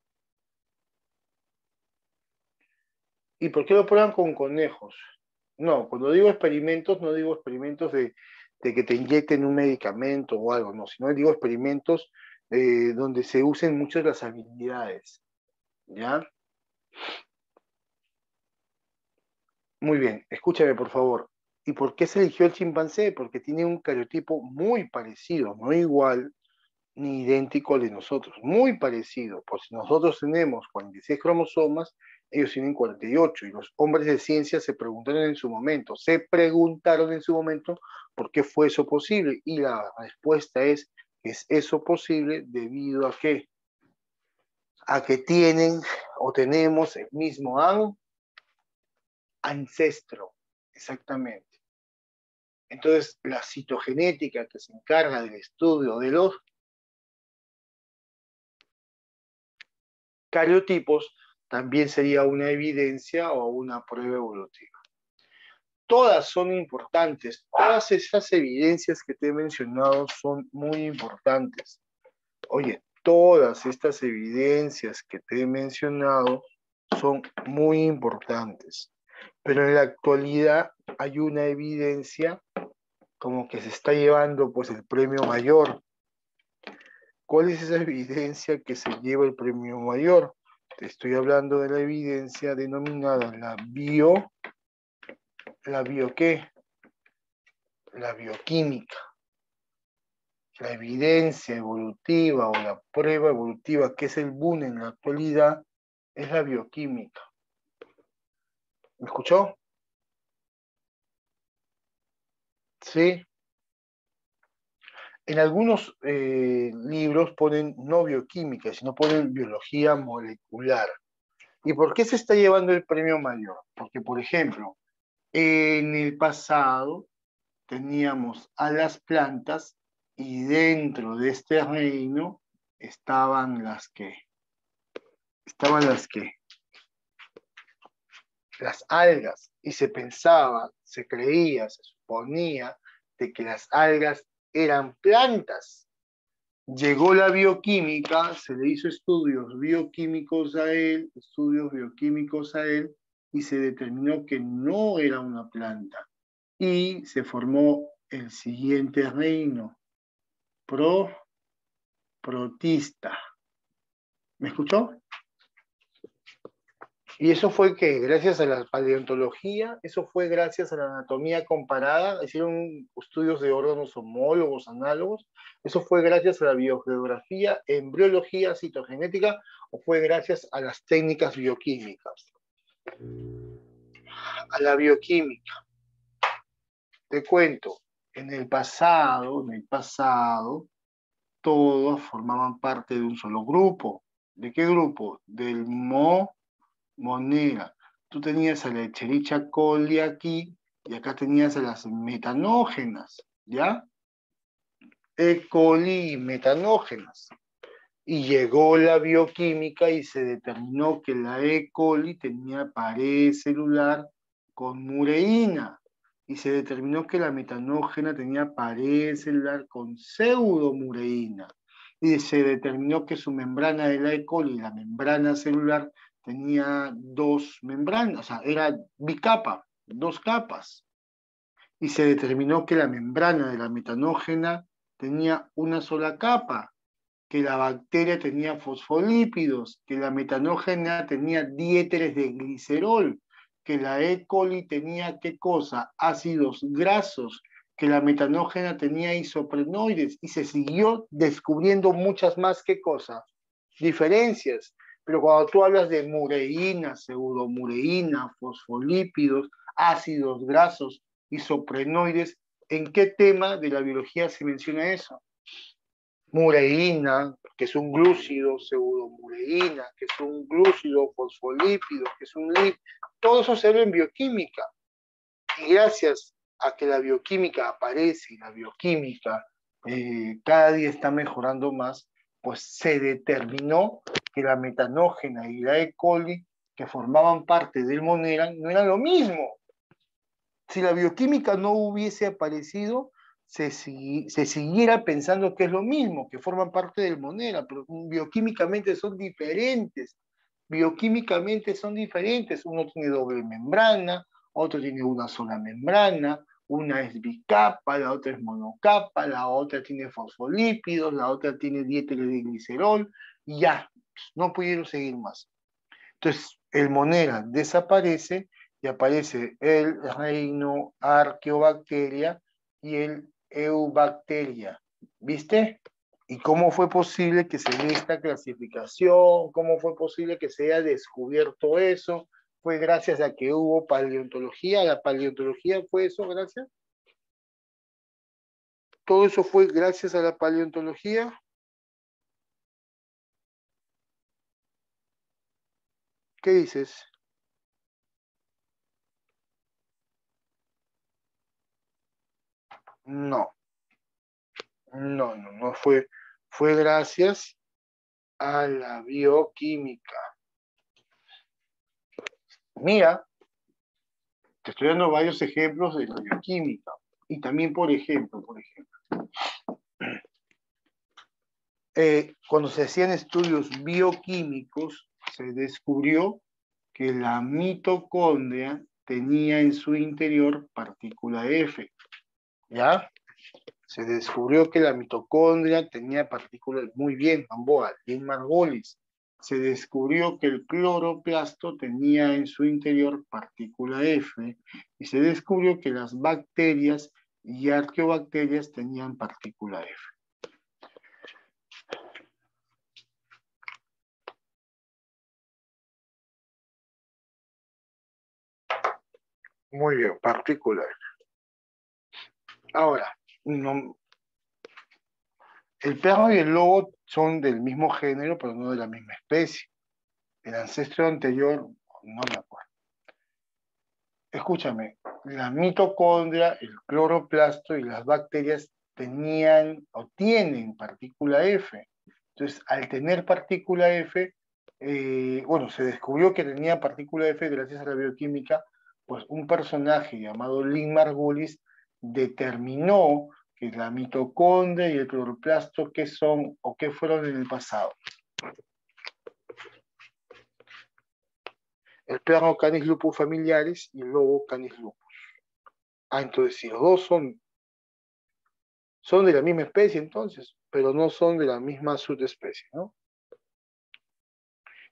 ¿Y por qué lo prueban con conejos? No, cuando digo experimentos, no digo experimentos de que te inyecten un medicamento o algo, no, sino digo experimentos donde se usen mucho las habilidades, ¿ya? Muy bien, escúchame por favor. ¿Y por qué se eligió el chimpancé? Porque tiene un cariotipo muy parecido, no igual ni idéntico al de nosotros, muy parecido. Pues si nosotros tenemos 46 cromosomas, ellos tienen 48. Y los hombres de ciencia se preguntaron en su momento por qué fue eso posible. Y la respuesta es que es eso posible debido a qué? A que tienen o tenemos el mismo ancestro, exactamente. Entonces, la citogenética que se encarga del estudio de los cariotipos también sería una evidencia o una prueba evolutiva. Todas son importantes, todas esas evidencias que te he mencionado son muy importantes. Oye, todas estas evidencias que te he mencionado son muy importantes, pero en la actualidad hay una evidencia como que se está llevando pues el premio mayor. ¿Cuál es esa evidencia que se lleva el premio mayor? Te estoy hablando de la evidencia denominada ¿la bio qué? La bioquímica. La evidencia evolutiva o la prueba evolutiva que es el boom en la actualidad es la bioquímica. ¿Me escuchó? Sí. En algunos libros ponen no bioquímica, sino ponen biología molecular. ¿Y por qué se está llevando el premio mayor? Porque, por ejemplo, en el pasado teníamos a las plantas y dentro de este reino estaban estaban las algas, y se pensaba, se creía, se suponía de que las algas eran plantas. Llegó la bioquímica, se le hizo estudios bioquímicos a él, y se determinó que no era una planta. Y se formó el siguiente reino, protista. ¿Me escuchó? Y eso fue que gracias a la paleontología, eso fue gracias a la anatomía comparada, hicieron estudios de órganos homólogos, análogos, eso fue gracias a la biogeografía, embriología, citogenética, o fue gracias a las técnicas bioquímicas. A la bioquímica, te cuento, en el pasado, todos formaban parte de un solo grupo. ¿De qué grupo? Del monera. Tú tenías a la Escherichia coli aquí y acá tenías a las metanógenas, ¿ya? E. coli y metanógenas. Y llegó la bioquímica y se determinó que la E. coli tenía pared celular con mureína. Y se determinó que la metanógena tenía pared celular con pseudomureína. Y se determinó que su membrana de la E. coli, la membrana celular, tenía dos membranas, o sea, era bicapa, dos capas. Y se determinó que la membrana de la metanógena tenía una sola capa, que la bacteria tenía fosfolípidos, que la metanógena tenía diéteres de glicerol, que la E. coli tenía ¿qué cosa? Ácidos grasos, que la metanógena tenía isoprenoides, y se siguió descubriendo muchas más ¿qué cosa? Diferencias. Pero cuando tú hablas de mureína, pseudomureína, fosfolípidos, ácidos grasos, isoprenoides, ¿en qué tema de la biología se menciona eso? Mureína, que es un glúcido, pseudomureína, que es un glúcido, fosfolípido, que es un lipid, todo eso se ve en bioquímica. Y gracias a que la bioquímica aparece y la bioquímica cada día está mejorando más, pues se determinó que la metanógena y la E. coli, que formaban parte del Monera, no eran lo mismo. Si la bioquímica no hubiese aparecido, se siguiera pensando que es lo mismo, que forman parte del Monera, pero bioquímicamente son diferentes. Bioquímicamente son diferentes. Uno tiene doble membrana, otro tiene una sola membrana, una es bicapa, la otra es monocapa, la otra tiene fosfolípidos, la otra tiene diéteres de glicerol, y ya, no pudieron seguir más. Entonces, el Monera desaparece y aparece el reino Arqueobacteria y el Eubacteria. ¿Viste? ¿Y cómo fue posible que se dé esta clasificación? ¿Cómo fue posible que se haya descubierto eso? ¿Fue gracias a que hubo paleontología? ¿La paleontología fue eso gracias? ¿Todo eso fue gracias a la paleontología? ¿Qué dices? No, no fue. Fue gracias a la bioquímica. Mira, te estoy dando varios ejemplos de la bioquímica. Y también, cuando se hacían estudios bioquímicos, se descubrió que la mitocondria tenía en su interior partícula F. ¿Ya? Se descubrió que la mitocondria tenía partículas, muy bien, Gamboa, bien Margolis. Se descubrió que el cloroplasto tenía en su interior partícula F y se descubrió que las bacterias y arqueobacterias tenían partícula F. Muy bien, partícula F. Ahora, no, el perro y el lobo son del mismo género, pero no de la misma especie. El ancestro anterior, no me acuerdo. Escúchame, la mitocondria, el cloroplasto y las bacterias tenían o tienen partícula F. Entonces, al tener partícula F, bueno, se descubrió que tenía partícula F gracias a la bioquímica, pues un personaje llamado Lynn Margulis determinó que la mitocondria y el cloroplasto qué son o qué fueron en el pasado. El perro Canis lupus familiaris y el lobo Canis lupus. Ah, entonces si los dos son de la misma especie entonces, pero no son de la misma subespecie, ¿no?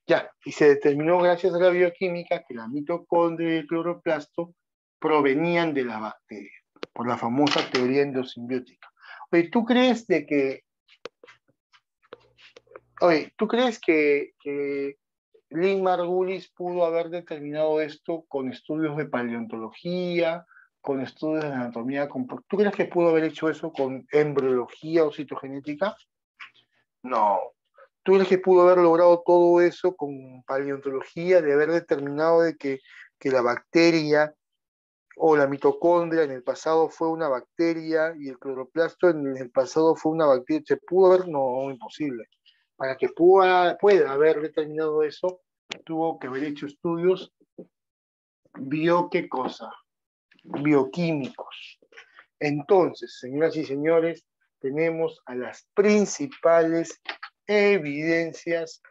Ya, y se determinó gracias a la bioquímica que la mitocondria y el cloroplasto provenían de la bacteria, por la famosa teoría endosimbiótica. Oye, ¿tú crees que Lynn Margulis pudo haber determinado esto con estudios de paleontología, con estudios de anatomía? ¿Tú crees que pudo haber hecho eso con embriología o citogenética? No. ¿Tú crees que pudo haber logrado todo eso con paleontología, de haber determinado que la bacteria o la mitocondria en el pasado fue una bacteria y el cloroplasto en el pasado fue una bacteria? ¿Se pudo haber? No, imposible. Para que pueda haber determinado eso, tuvo que haber hecho estudios ¿qué cosa? Bioquímicos. Entonces, señoras y señores, tenemos a las principales evidencias,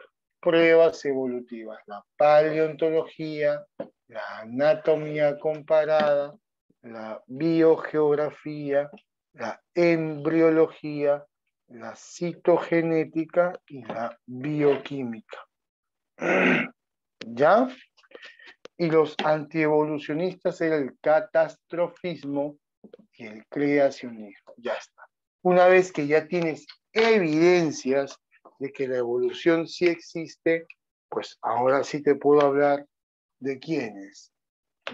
pruebas evolutivas: la paleontología, la anatomía comparada, la biogeografía, la embriología, la citogenética y la bioquímica. ¿Ya? Y los antievolucionistas eran el catastrofismo y el creacionismo. Ya está. Una vez que ya tienes evidencias de que la evolución sí existe, pues ahora sí te puedo hablar de quiénes.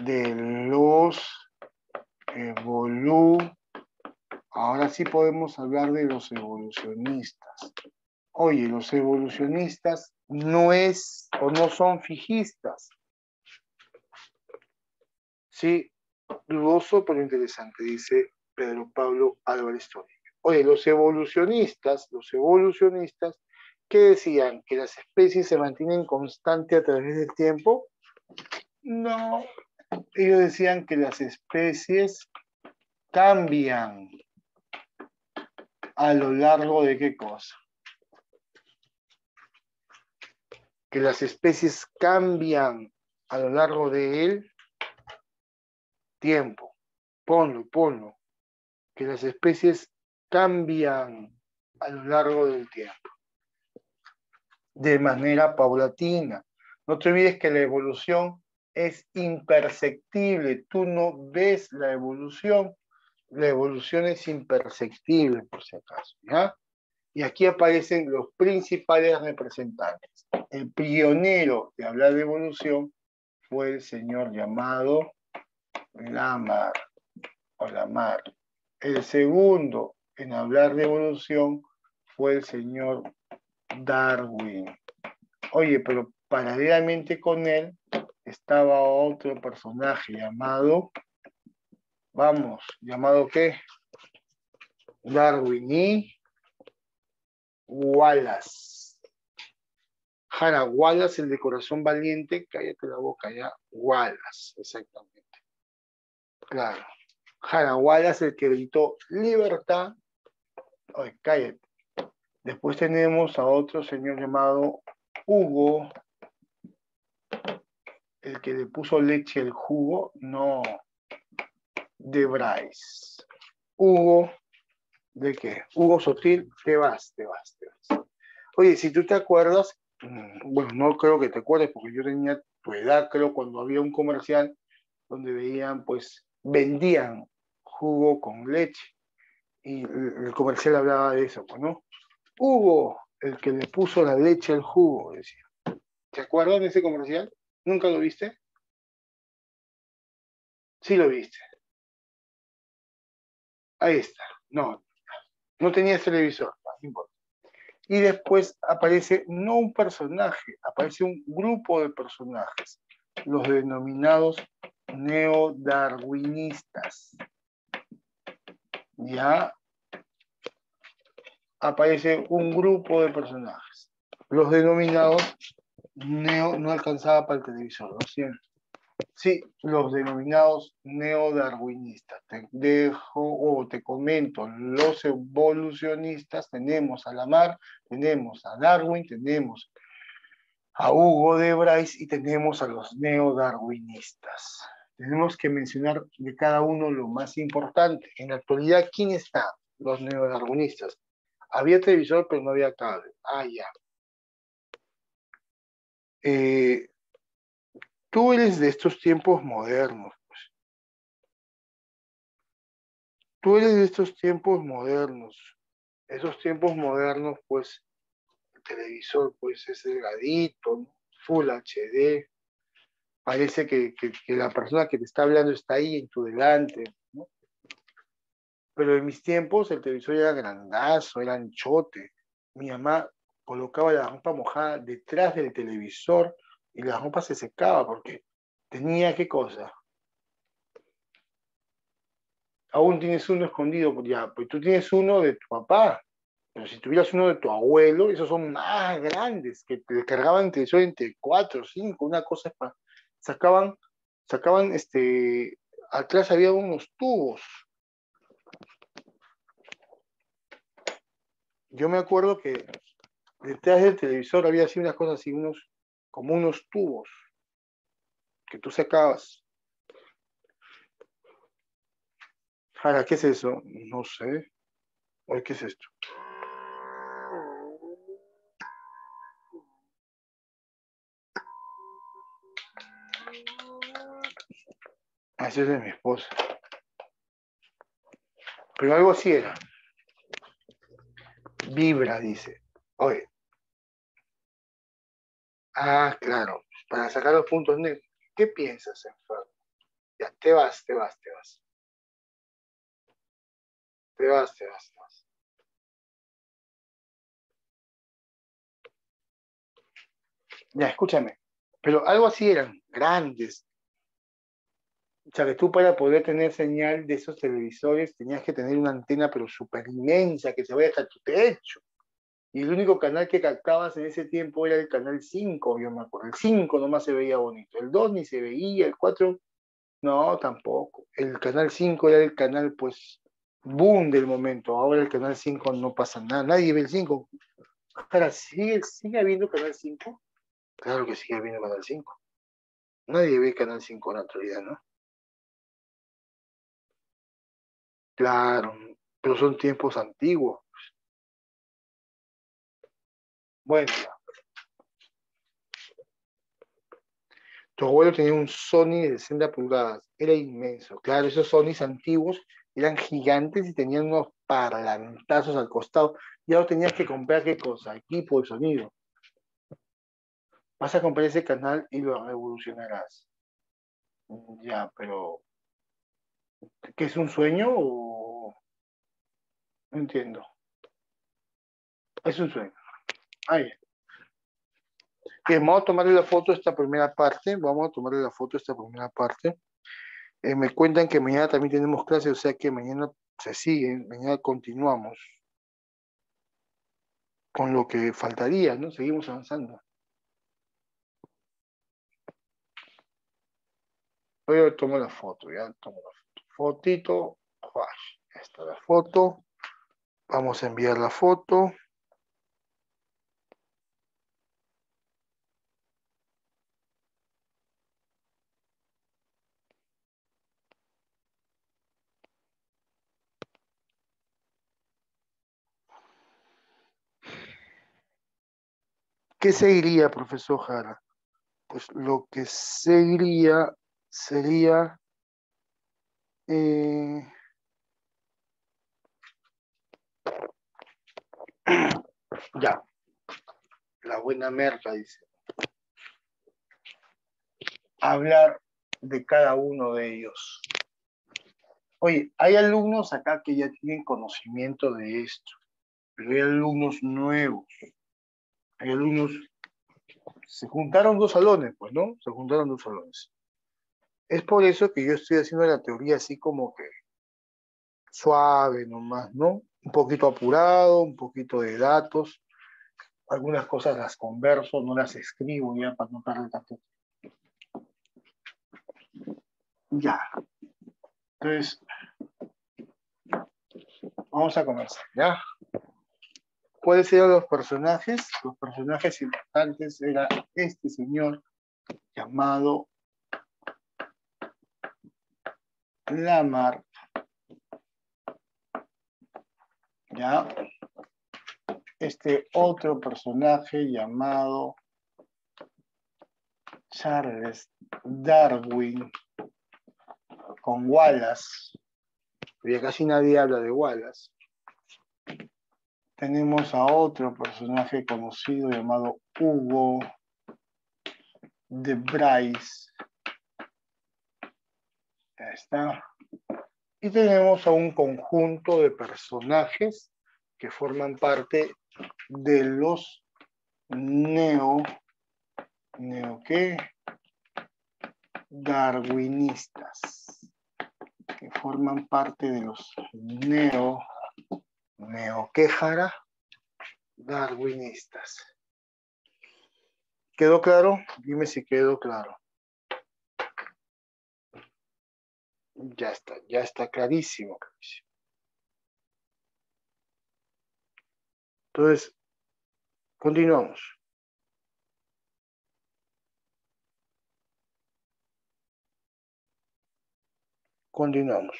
De los Ahora sí podemos hablar de los evolucionistas. Oye, los evolucionistas no son fijistas. Sí, dudoso pero interesante, dice Pedro Pablo Álvarez Torres. Oye, los evolucionistas, ¿qué decían? ¿Que las especies se mantienen constantes a través del tiempo? No, ellos decían que las especies cambian a lo largo de qué cosa. Que las especies cambian a lo largo del tiempo. Ponlo. Que las especies cambian a lo largo del tiempo, de manera paulatina. No te olvides que la evolución es imperceptible. Tú no ves la evolución es imperceptible, por si acaso, ¿ya? Y aquí aparecen los principales representantes. El pionero de hablar de evolución fue el señor llamado Lamarck o Lamarck. El segundo en hablar de evolución fue el señor Darwin. Oye, pero paralelamente con él estaba otro personaje llamado, ¿llamado qué? Darwin y Wallace. Jara, Wallace, el de corazón valiente, cállate la boca ya, Wallace, exactamente. Claro. Jara Wallace, el que gritó libertad. Oye, cállate. Después tenemos a otro señor llamado Hugo, el que le puso leche al jugo, no, de Bryce. Hugo, ¿de qué? Hugo Sotil, te vas. Oye, si tú te acuerdas, bueno, no creo que te acuerdes porque yo tenía tu edad, creo, cuando había un comercial donde veían, pues, vendían jugo con leche y el comercial hablaba de eso, pues, ¿no? Hugo, el que le puso la leche al jugo, decía. ¿Te acuerdas de ese comercial? ¿Nunca lo viste? Sí lo viste. Ahí está. No, no tenías televisor, no importa. Y después aparece no un personaje, aparece un grupo de personajes, los denominados neodarwinistas. Ya aparece un grupo de personajes, los denominados no alcanzaba para el televisor, ¿no es cierto? Sí, los denominados neodarwinistas. Te dejo o te comento, los evolucionistas tenemos a Lamarck, tenemos a Darwin, tenemos a Hugo de Bryce y tenemos a los neodarwinistas. Tenemos que mencionar de cada uno lo más importante. En la actualidad, ¿quién está? Los neodarwinistas. Había televisor, pero no había cable. Ah, ya. Tú eres de estos tiempos modernos. Tú eres de estos tiempos modernos. Esos tiempos modernos, pues, el televisor, pues, es delgadito, ¿no? Full HD. Parece que la persona que te está hablando está ahí en tu delante, ¿no? Pero en mis tiempos el televisor era grandazo, era anchote. Mi mamá colocaba la ropa mojada detrás del televisor y la ropa se secaba porque tenía, ¿qué cosa? Aún tienes uno escondido, pues ya, pues tú tienes uno de tu papá, pero si tuvieras uno de tu abuelo, esos son más grandes, que te cargaban televisor entre 4 5, una cosa es para... Sacaban, atrás había unos tubos. Yo me acuerdo que detrás del televisor había así unas cosas así, como unos tubos que tú sacabas. Ahora, ¿qué es eso? No sé. Oye, ¿qué es esto? Ah, ese es de mi esposa. Pero algo así era. Vibra, dice. Oye, ah, claro, para sacar los puntos negros. ¿Qué piensas, enfermo? Ya, te vas. Ya, escúchame. Pero algo así eran grandes. O sea, que tú para poder tener señal de esos televisores tenías que tener una antena pero súper inmensa que se vaya hasta tu techo. Y el único canal que captabas en ese tiempo era el canal 5, yo me acuerdo. El 5 nomás se veía bonito. El 2 ni se veía, el 4 no, tampoco. El canal 5 era el canal, pues, boom del momento. Ahora el canal 5 no pasa nada. Nadie ve el 5. Ahora, ¿sigue habiendo canal 5? Claro que sigue habiendo canal 5. Nadie ve canal 5 en la actualidad, ¿no? Claro, pero son tiempos antiguos. Bueno, Tu abuelo tenía un Sony de 60 pulgadas, era inmenso. Claro, esos Sonys antiguos eran gigantes y tenían unos parlantazos al costado. Ya no tenías que comprar qué cosa, equipo de sonido. Vas a comprar ese canal y lo revolucionarás. Ya, pero ¿qué es un sueño o no entiendo? Es un sueño. Ay, bien, vamos a tomarle la foto a esta primera parte. Vamos a tomarle la foto a esta primera parte. Me cuentan que mañana también tenemos clase, o sea que mañana se sigue, mañana continuamos con lo que faltaría, ¿no? Seguimos avanzando. Hoy tomo la foto, ya tomo la foto. Fotito, ¡guash! Ya está la foto. Vamos a enviar la foto. ¿Qué seguiría, profesor Jara? Pues lo que seguiría sería eh, ya, la buena merca dice, hablar de cada uno de ellos. Oye, hay alumnos acá que ya tienen conocimiento de esto, pero hay alumnos nuevos. Hay alumnos, se juntaron dos salones, pues, ¿no? Se juntaron dos salones. Es por eso que yo estoy haciendo la teoría así como que suave nomás, ¿no? Un poquito apurado, un poquito de datos. Algunas cosas las converso, no las escribo ya para no perder tanto. Ya. Entonces, vamos a comenzar, ¿ya? ¿Cuáles eran los personajes? Los personajes importantes era este señor llamado Lamarck, ¿ya? Este otro personaje llamado Charles Darwin, con Wallace, pero ya casi nadie habla de Wallace. Tenemos a otro personaje conocido llamado Hugo de Bryce. Ya está. Y tenemos a un conjunto de personajes que forman parte de los ¿neo qué? Darwinistas, que forman parte de los ¿qué, Jara? Darwinistas. ¿Quedó claro? Dime si quedó claro. Ya está clarísimo. Entonces, continuamos. Continuamos.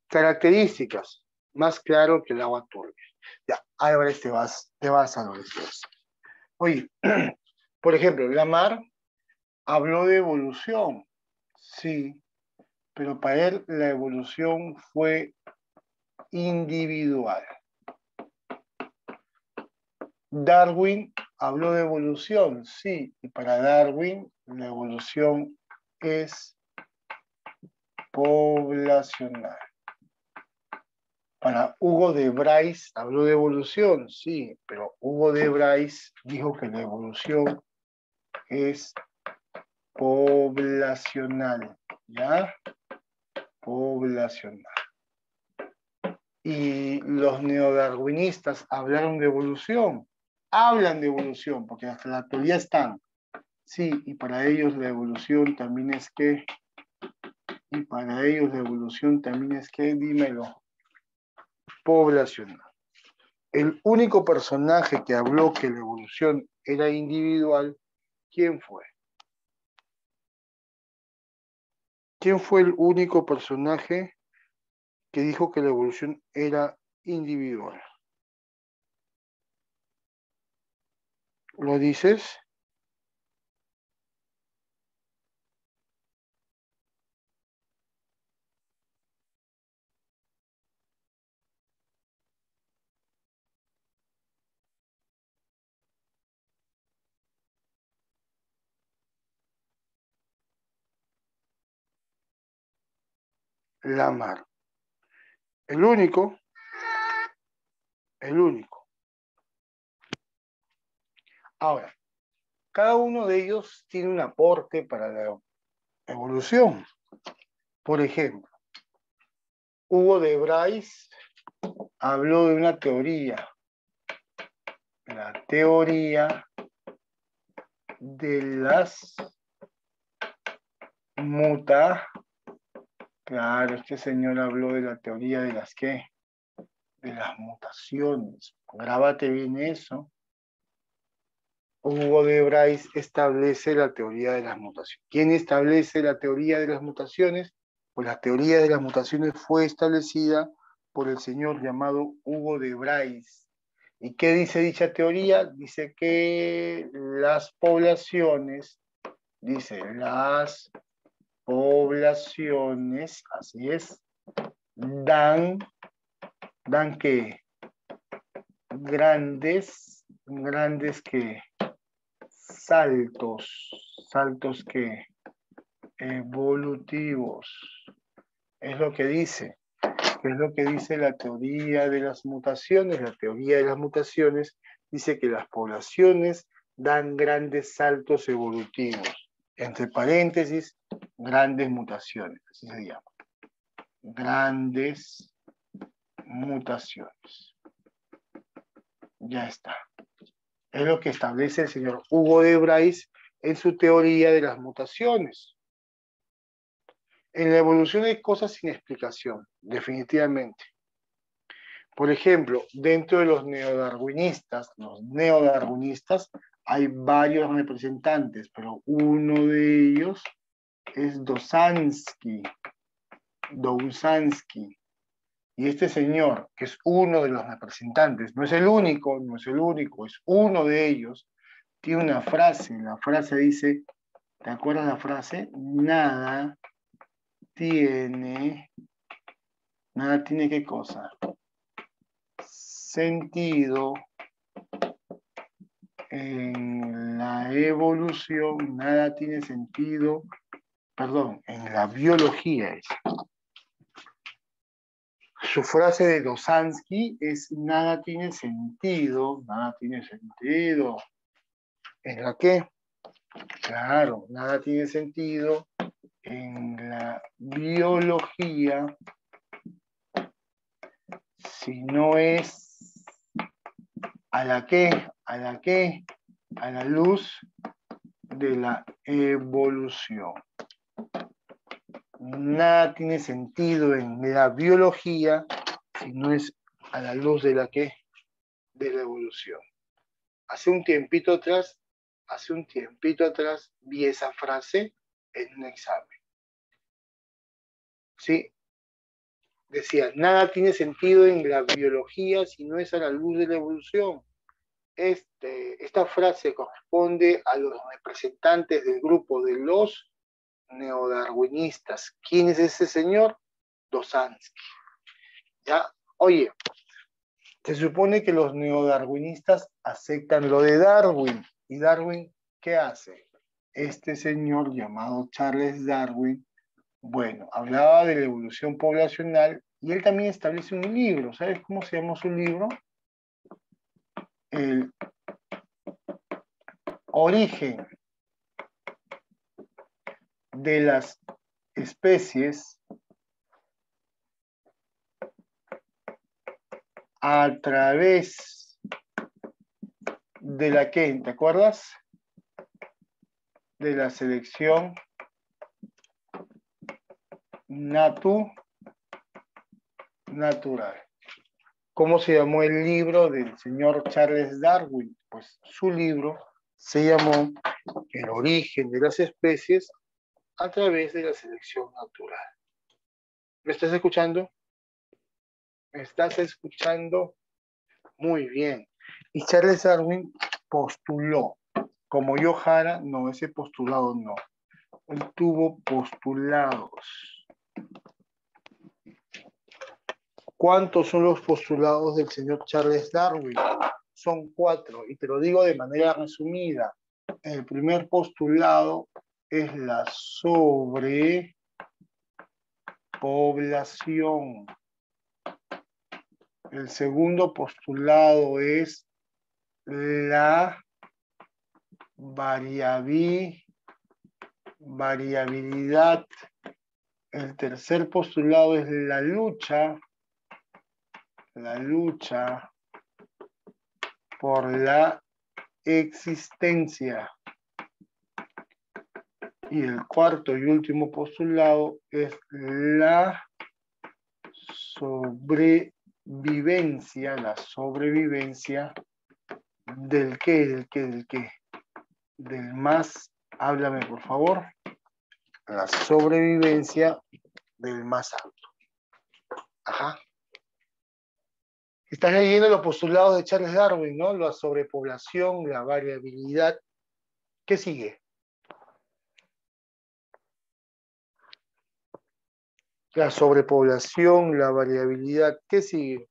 Características. Más claro que el agua turbia. Ya, ahora te vas a lo de esto. Oye, por ejemplo, Lamarck habló de evolución. Sí, pero para él la evolución fue individual. Darwin habló de evolución, sí, y para Darwin la evolución es poblacional. Para Hugo de Bryce habló de evolución, sí, pero Hugo de Bryce dijo que la evolución es poblacional, ¿ya? Poblacional. Y los neodarwinistas hablaron de evolución, hablan de evolución, porque hasta la actualidad están. Sí, y para ellos la evolución también es que, y para ellos la evolución también es que, dímelo, poblacional. El único personaje que habló que la evolución era individual, ¿quién fue? ¿Quién fue el único personaje que dijo que la evolución era individual? ¿Lo dices? Lamarck. El único. Ahora, cada uno de ellos tiene un aporte para la evolución. Por ejemplo, Hugo de Bryce habló de una teoría, la teoría de las Claro, este señor habló de la teoría de las ¿qué? De las mutaciones. Grábate bien eso. Hugo de Bryce establece la teoría de las mutaciones. ¿Quién establece la teoría de las mutaciones? Pues la teoría de las mutaciones fue establecida por el señor llamado Hugo de Bryce. ¿Y qué dice dicha teoría? Dice que las poblaciones, así es, dan que grandes que saltos que evolutivos. Es lo que dice la teoría de las mutaciones. La teoría de las mutaciones dice que las poblaciones dan grandes saltos evolutivos. Entre paréntesis, grandes mutaciones, así se llama. Grandes mutaciones. Ya está. Es lo que establece el señor Hugo de Bryce en su teoría de las mutaciones. En la evolución hay cosas sin explicación, definitivamente. Por ejemplo, dentro de los neodarwinistas hay varios representantes, pero uno de ellos es Dawsonski. Y este señor, que es uno de los representantes, no es el único, es uno de ellos, tiene una frase. La frase dice, ¿te acuerdas la frase? Nada tiene ¿qué cosa? Sentido en la evolución, nada tiene sentido, en la biología es. Su frase de Dawsonski es nada tiene sentido. ¿En la qué? Claro, nada tiene sentido en la biología si no es a la luz de la evolución. Nada tiene sentido en la biología si no es a la luz de la ¿qué? De la evolución. Hace un tiempito atrás vi esa frase en un examen. ¿Sí? Decía, nada tiene sentido en la biología si no es a la luz de la evolución. Esta frase corresponde a los representantes del grupo de los neodarwinistas. ¿Quién es ese señor? Dawsonski. ¿Ya? Oye, se supone que los neodarwinistas aceptan lo de Darwin. ¿Y Darwin qué hace? Este señor llamado Charles Darwin, bueno, hablaba de la evolución poblacional y él también establece un libro. ¿Sabes cómo se llama su libro? El origen de las especies a través de la ¿qué? ¿Te acuerdas? De la selección natural. ¿Cómo se llamó el libro del señor Charles Darwin? Pues su libro se llamó El origen de las especies a través de la selección natural. ¿Me estás escuchando? ¿Me estás escuchando? Muy bien. Y Charles Darwin postuló, como yo Jara, no, ese postulado no. Él tuvo postulados. ¿Cuántos son los postulados del señor Charles Darwin? Son 4, y te lo digo de manera resumida. El primer postulado es la población. El segundo postulado es la variabilidad. El tercer postulado es la lucha por la existencia. Y el cuarto y último postulado es la sobrevivencia, del qué, del más, háblame por favor, la sobrevivencia del más alto. Ajá. Estás leyendo los postulados de Charles Darwin, ¿no? La sobrepoblación, la variabilidad. ¿Qué sigue? La sobrepoblación, la variabilidad. ¿Qué sigue?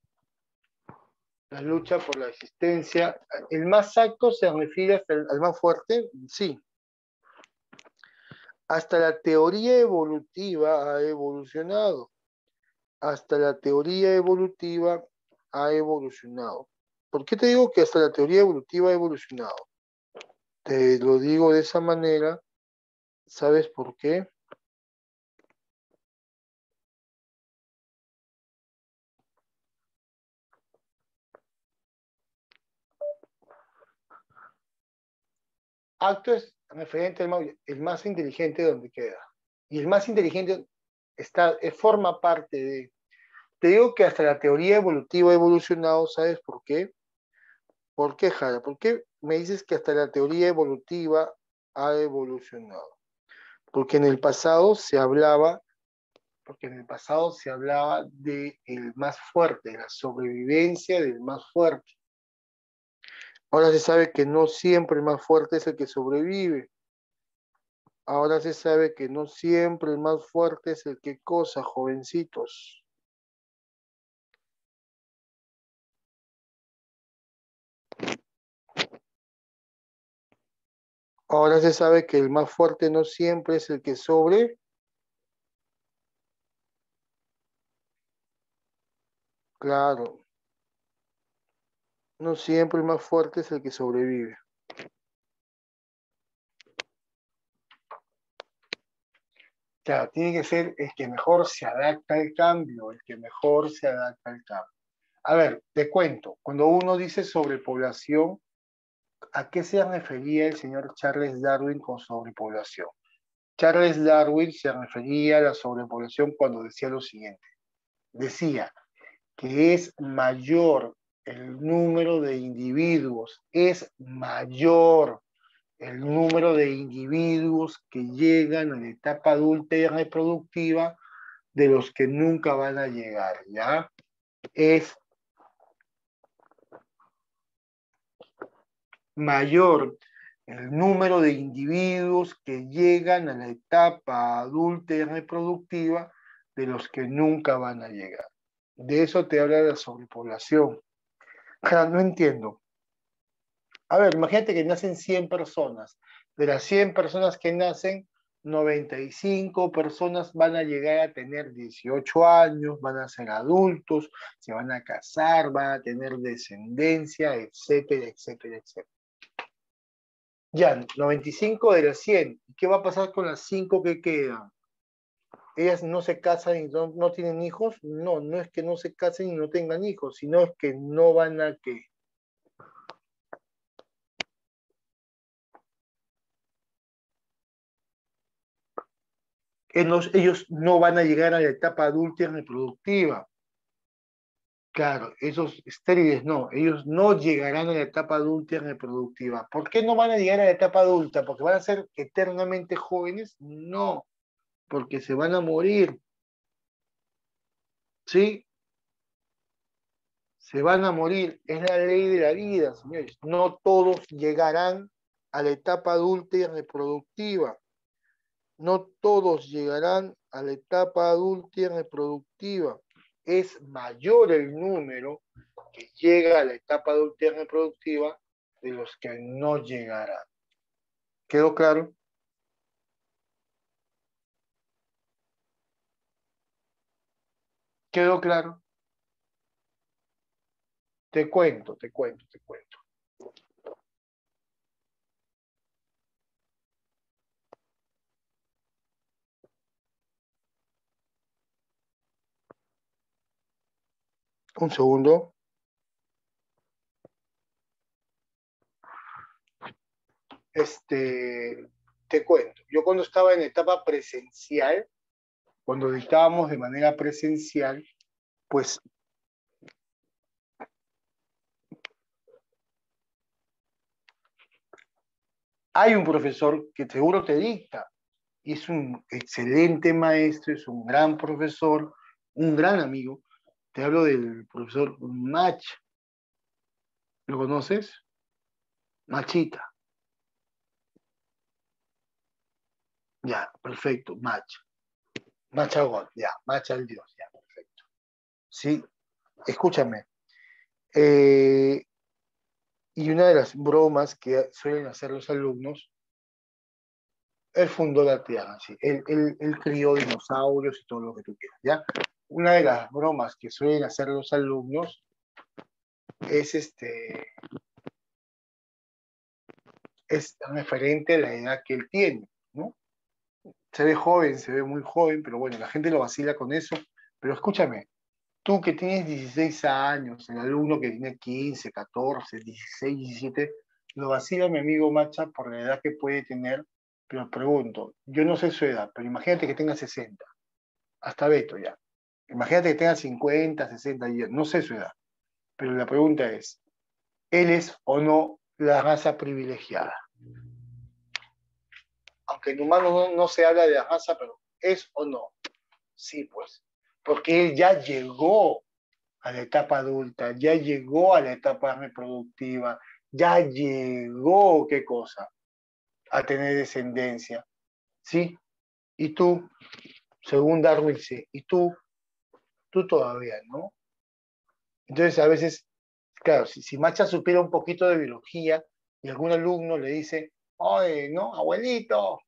La lucha por la existencia. ¿El más alto se refiere al más fuerte? Sí. Hasta la teoría evolutiva ha evolucionado. Hasta la teoría evolutiva ha evolucionado. ¿Por qué te digo que hasta la teoría evolutiva ha evolucionado? Te lo digo de esa manera. ¿Sabes por qué? Acto es referente al el más inteligente donde queda. Y el más inteligente forma parte de... Te digo que hasta la teoría evolutiva ha evolucionado, ¿sabes por qué? ¿Por qué, Jara? ¿Por qué me dices que hasta la teoría evolutiva ha evolucionado? Porque en el pasado se hablaba de el más fuerte, de la sobrevivencia del más fuerte. Ahora se sabe que no siempre el más fuerte es el que sobrevive. Ahora se sabe que no siempre el más fuerte es el que cosa, jovencitos. Ahora se sabe que el más fuerte no siempre es el que sobre. Claro, no siempre el más fuerte es el que sobrevive. Claro, tiene que ser el que mejor se adapta al cambio, el que mejor se adapta al cambio. A ver, te cuento, cuando uno dice sobrepoblación, ¿a qué se refería el señor Charles Darwin con sobrepoblación? Charles Darwin se refería a la sobrepoblación cuando decía lo siguiente. Decía que es mayor el número de individuos, es mayor el número de individuos que llegan a la etapa adulta y reproductiva de los que nunca van a llegar, ¿ya? Es mayor el número de individuos que llegan a la etapa adulta y reproductiva de los que nunca van a llegar. De eso te habla la sobrepoblación. No entiendo. A ver, imagínate que nacen 100 personas. De las 100 personas que nacen, 95 personas van a llegar a tener 18 años, van a ser adultos, se van a casar, van a tener descendencia, etcétera, etcétera, etcétera. Ya, 95 de las 100. ¿Qué va a pasar con las 5 que quedan? ¿Ellas no se casan y no tienen hijos? No, no es que no se casen y no tengan hijos, sino es que no van a ¿qué? Ellos no van a llegar a la etapa adulta y reproductiva. Claro, esos estériles no, ellos no llegarán a la etapa adulta y reproductiva. ¿Por qué no van a llegar a la etapa adulta? ¿Porque van a ser eternamente jóvenes? No, porque se van a morir. ¿Sí? Se van a morir. Es la ley de la vida, señores. No todos llegarán a la etapa adulta y reproductiva. No todos llegarán a la etapa adulta y reproductiva. Es mayor el número que llega a la etapa adulta y reproductiva de los que no llegarán. ¿Quedó claro? ¿Quedó claro? Te cuento. Un segundo. Te cuento. Yo cuando estaba en etapa presencial, cuando dictábamos de manera presencial, pues hay un profesor que seguro te dicta y es un excelente maestro, es un gran profesor, un gran amigo. Te hablo del profesor Mach. ¿Lo conoces? Machita. Ya, perfecto. Mach. Machagón, ya. Mach al Dios, ya, perfecto. Sí, escúchame. Eh, y una de las bromas que suelen hacer los alumnos, él fundó la Tierra, sí. Él crió dinosaurios y todo lo que tú quieras, ¿ya? Una de las bromas que suelen hacer los alumnos es es referente a la edad que él tiene, ¿no? Se ve joven, se ve muy joven, pero bueno, la gente lo vacila con eso. Pero escúchame, tú que tienes 16 años, el alumno que tiene 15, 14, 16, 17, lo vacila mi amigo Macha por la edad que puede tener, pero pregunto, yo no sé su edad, pero imagínate que tenga 60, hasta Beto ya. Imagínate que tenga 50, 60 días, no sé su edad, pero la pregunta es, ¿él es o no la raza privilegiada? Aunque en humano no se habla de la raza, pero ¿es o no? Sí, pues, porque él ya llegó a la etapa adulta, ya llegó a la etapa reproductiva, ya llegó, ¿qué cosa? A tener descendencia, ¿sí? Y tú, según Darwin, sí, y tú todavía, ¿no? Entonces, a veces, claro, si Macha supiera un poquito de biología y algún alumno le dice, oye, no, abuelito,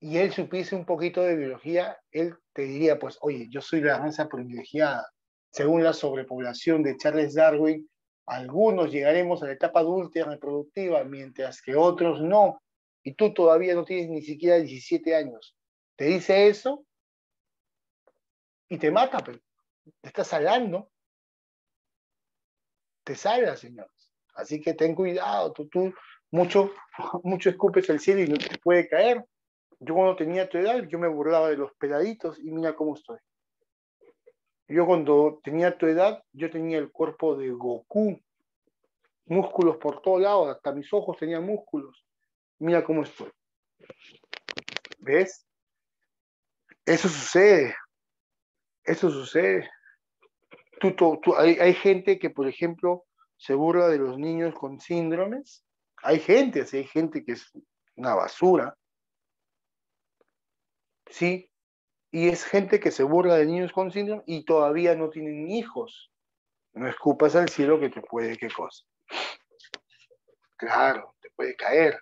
y él supiese un poquito de biología, él te diría, pues, oye, yo soy la raza privilegiada. Según la sobrepoblación de Charles Darwin, algunos llegaremos a la etapa adulta y reproductiva, mientras que otros no. Y tú todavía no tienes ni siquiera 17 años. Te dice eso y te mata, pero te está salando, te salga, señores. Así que ten cuidado, tú mucho, mucho escupes al cielo y no te puede caer. Yo cuando tenía tu edad, yo me burlaba de los peladitos y mira cómo estoy. Yo cuando tenía tu edad, yo tenía el cuerpo de Goku, músculos por todos lados, hasta mis ojos tenían músculos. Mira cómo estoy. ¿Ves? Eso sucede, eso sucede. Hay gente que, por ejemplo, se burla de los niños con síndromes. Hay gente que es una basura, ¿sí? Y es gente que se burla de niños con síndrome y todavía no tienen hijos. No escupas al cielo que te puede, ¿qué cosa? Claro, te puede caer.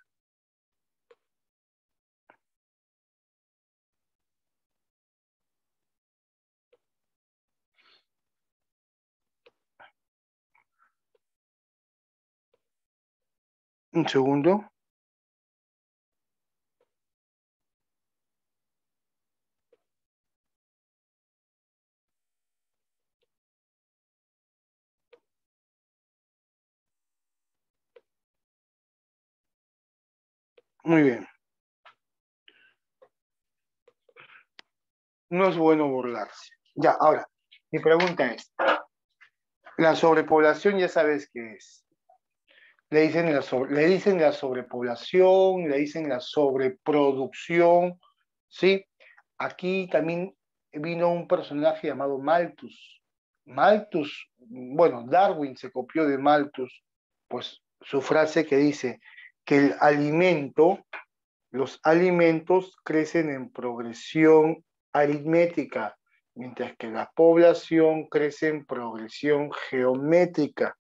Un segundo. Muy bien. No es bueno burlarse. Ya, ahora, mi pregunta es, la sobrepoblación ya sabes qué es. Le dicen la sobrepoblación, le dicen la sobreproducción, ¿sí? Aquí también vino un personaje llamado Malthus. Malthus, bueno, Darwin se copió de Malthus, pues su frase que dice que los alimentos crecen en progresión aritmética, mientras que la población crece en progresión geométrica.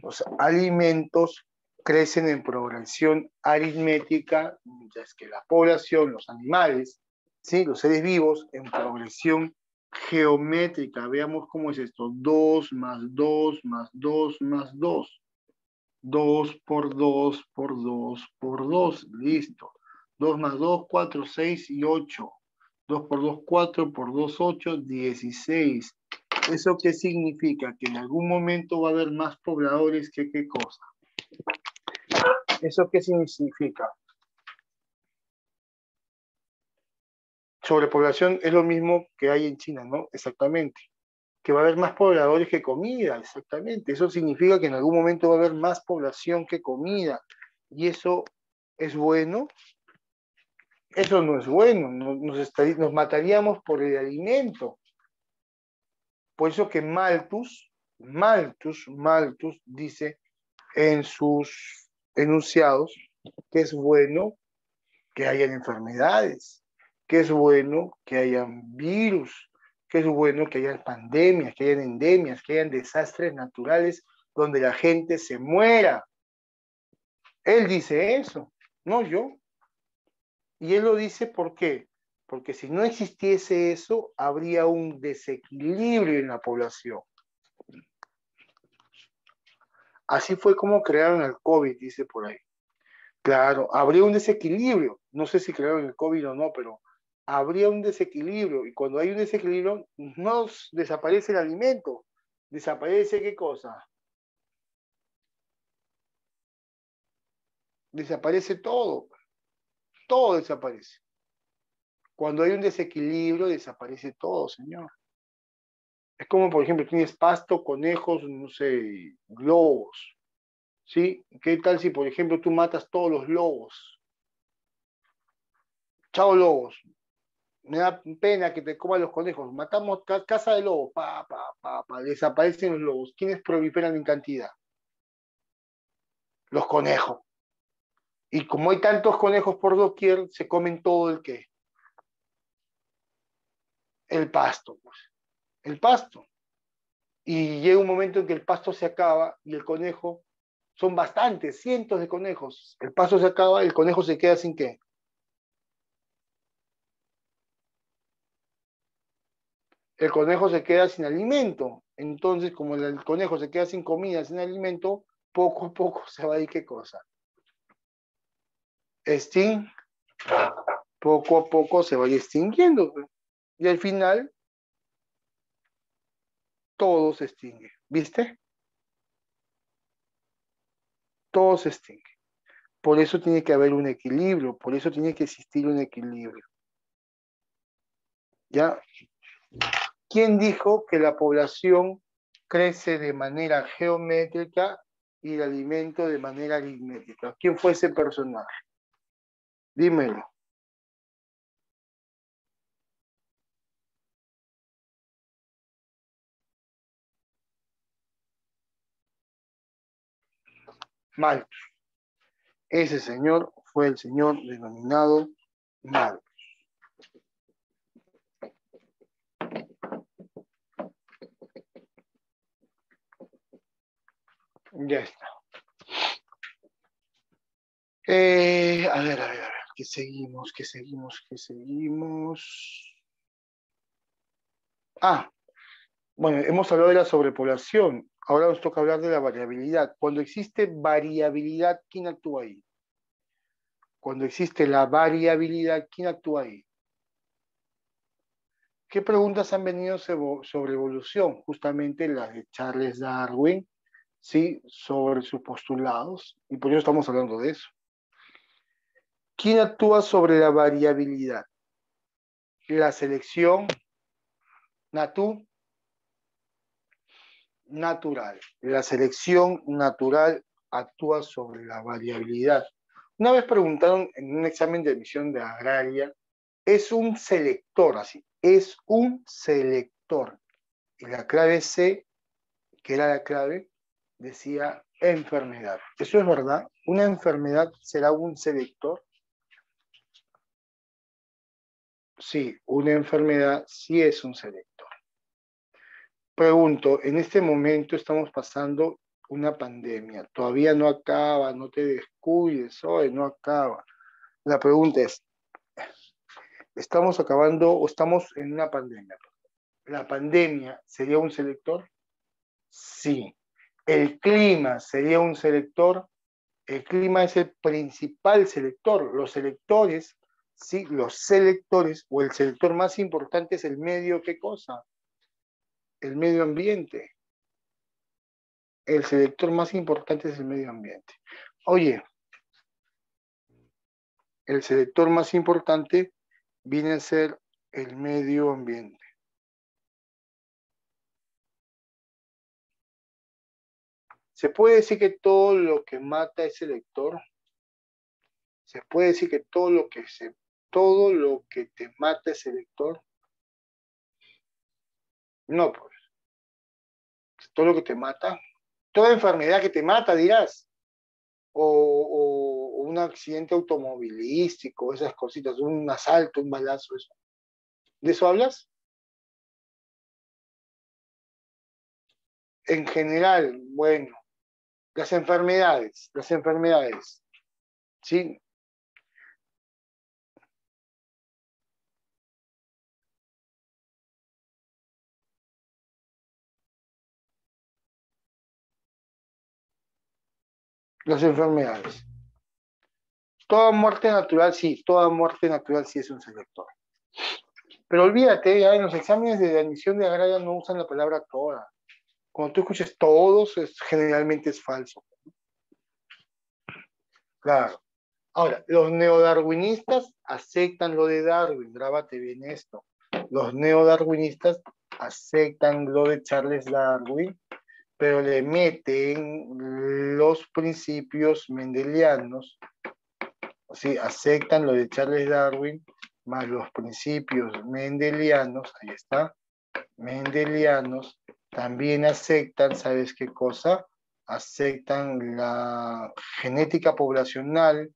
Los alimentos crecen en progresión aritmética, mientras que la población, los animales, ¿sí? Los seres vivos, en progresión geométrica. Veamos cómo es esto. 2 más 2 más 2 más 2. 2 por 2 por 2 por 2. Listo. 2 más 2, 4, 6 y 8. 2 por 2, 4 por 2, 8, 16. ¿Eso qué significa? Que en algún momento va a haber más pobladores que qué cosa. ¿Eso qué significa? Sobrepoblación es lo mismo que hay en China, ¿no? Exactamente. Que va a haber más pobladores que comida, exactamente. Eso significa que en algún momento va a haber más población que comida. ¿Y eso es bueno? Eso no es bueno. Nos mataríamos por el alimento. Por eso que Malthus dice en sus enunciados que es bueno que hayan enfermedades, que es bueno que hayan virus, que es bueno que hayan pandemias, que hayan endemias, que hayan desastres naturales donde la gente se muera. Él dice eso, no yo. Y él lo dice ¿por qué? Porque si no existiese eso, habría un desequilibrio en la población. Así fue como crearon el COVID, dice por ahí. Claro, habría un desequilibrio. No sé si crearon el COVID o no, pero habría un desequilibrio. Y cuando hay un desequilibrio, no desaparece el alimento. ¿Desaparece qué cosa? Desaparece todo. Todo desaparece. Cuando hay un desequilibrio, desaparece todo, señor. Es como, por ejemplo, tienes pasto, conejos, no sé, lobos. ¿Sí? ¿Qué tal si, por ejemplo, tú matas todos los lobos? Chao, lobos. Me da pena que te coman los conejos. Matamos casa de lobos, desaparecen los lobos. ¿Quiénes proliferan en cantidad? Los conejos. Y como hay tantos conejos por doquier, se comen todo el qué. El pasto, pues. El pasto. Y llega un momento en que el pasto se acaba y el conejo, son bastantes, cientos de conejos. El pasto se acaba y el conejo se queda sin qué. El conejo se queda sin alimento. Entonces, como el conejo se queda sin comida, sin alimento, poco a poco se va a ir qué cosa. Poco a poco se va a ir extinguiendo. Y al final, todo se extingue. ¿Viste? Todo se extingue. Por eso tiene que haber un equilibrio, por eso tiene que existir un equilibrio. ¿Ya? ¿Quién dijo que la población crece de manera geométrica y el alimento de manera aritmética? ¿Quién fue ese personaje? Dímelo. Malthus. Ese señor fue el señor denominado Malthus. Ya está. A ver, ¿qué seguimos? Ah, bueno, hemos hablado de la sobrepoblación. Ahora nos toca hablar de la variabilidad. Cuando existe variabilidad, ¿quién actúa ahí? Cuando existe la variabilidad, ¿quién actúa ahí? ¿Qué preguntas han venido sobre evolución? Justamente las de Charles Darwin, ¿sí? Sobre sus postulados, y por eso estamos hablando de eso. ¿Quién actúa sobre la variabilidad? La selección natural. La selección natural actúa sobre la variabilidad. Una vez preguntaron en un examen de admisión de agraria, es un selector, así, es un selector. Y la clave C, que era la clave, decía enfermedad. ¿Eso es verdad? ¿Una enfermedad será un selector? Sí, una enfermedad sí es un selector. Pregunto, en este momento estamos pasando una pandemia, todavía no acaba, no te descuides, hoy no acaba. La pregunta es, ¿estamos acabando o estamos en una pandemia? ¿La pandemia sería un selector? Sí. ¿El clima sería un selector? El clima es el principal selector. Los selectores, sí, los selectores, o el selector más importante es el medio, ¿qué cosa? El medio ambiente. El selector más importante es el medio ambiente. Oye, el selector más importante viene a ser el medio ambiente. ¿Se puede decir que todo lo que mata es selector? ¿Se puede decir que todo lo que te mata es selector? No, pues, todo lo que te mata, toda enfermedad que te mata, dirás, o un accidente automovilístico, esas cositas, un asalto, un balazo, eso. ¿De eso hablas? En general, bueno, las enfermedades, ¿sí? Las enfermedades. Toda muerte natural, sí, toda muerte natural sí es un selector. Pero olvídate, ya en los exámenes de admisión de agraria no usan la palabra toda. Cuando tú escuches todos, generalmente es falso. Claro. Ahora, los neodarwinistas aceptan lo de Darwin, grábate bien esto. Los neodarwinistas aceptan lo de Charles Darwin, pero le meten los principios mendelianos, ¿sí? Aceptan lo de Charles Darwin, más los principios mendelianos, ahí está, mendelianos, también aceptan, ¿sabes qué cosa? Aceptan la genética poblacional,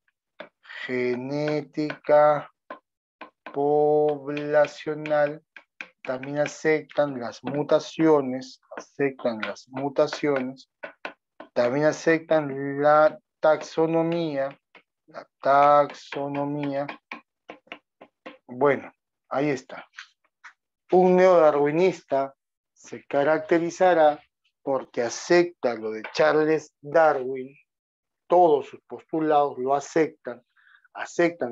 también aceptan las mutaciones, también aceptan la taxonomía. Bueno, ahí está. Un neodarwinista se caracterizará porque acepta lo de Charles Darwin, todos sus postulados lo aceptan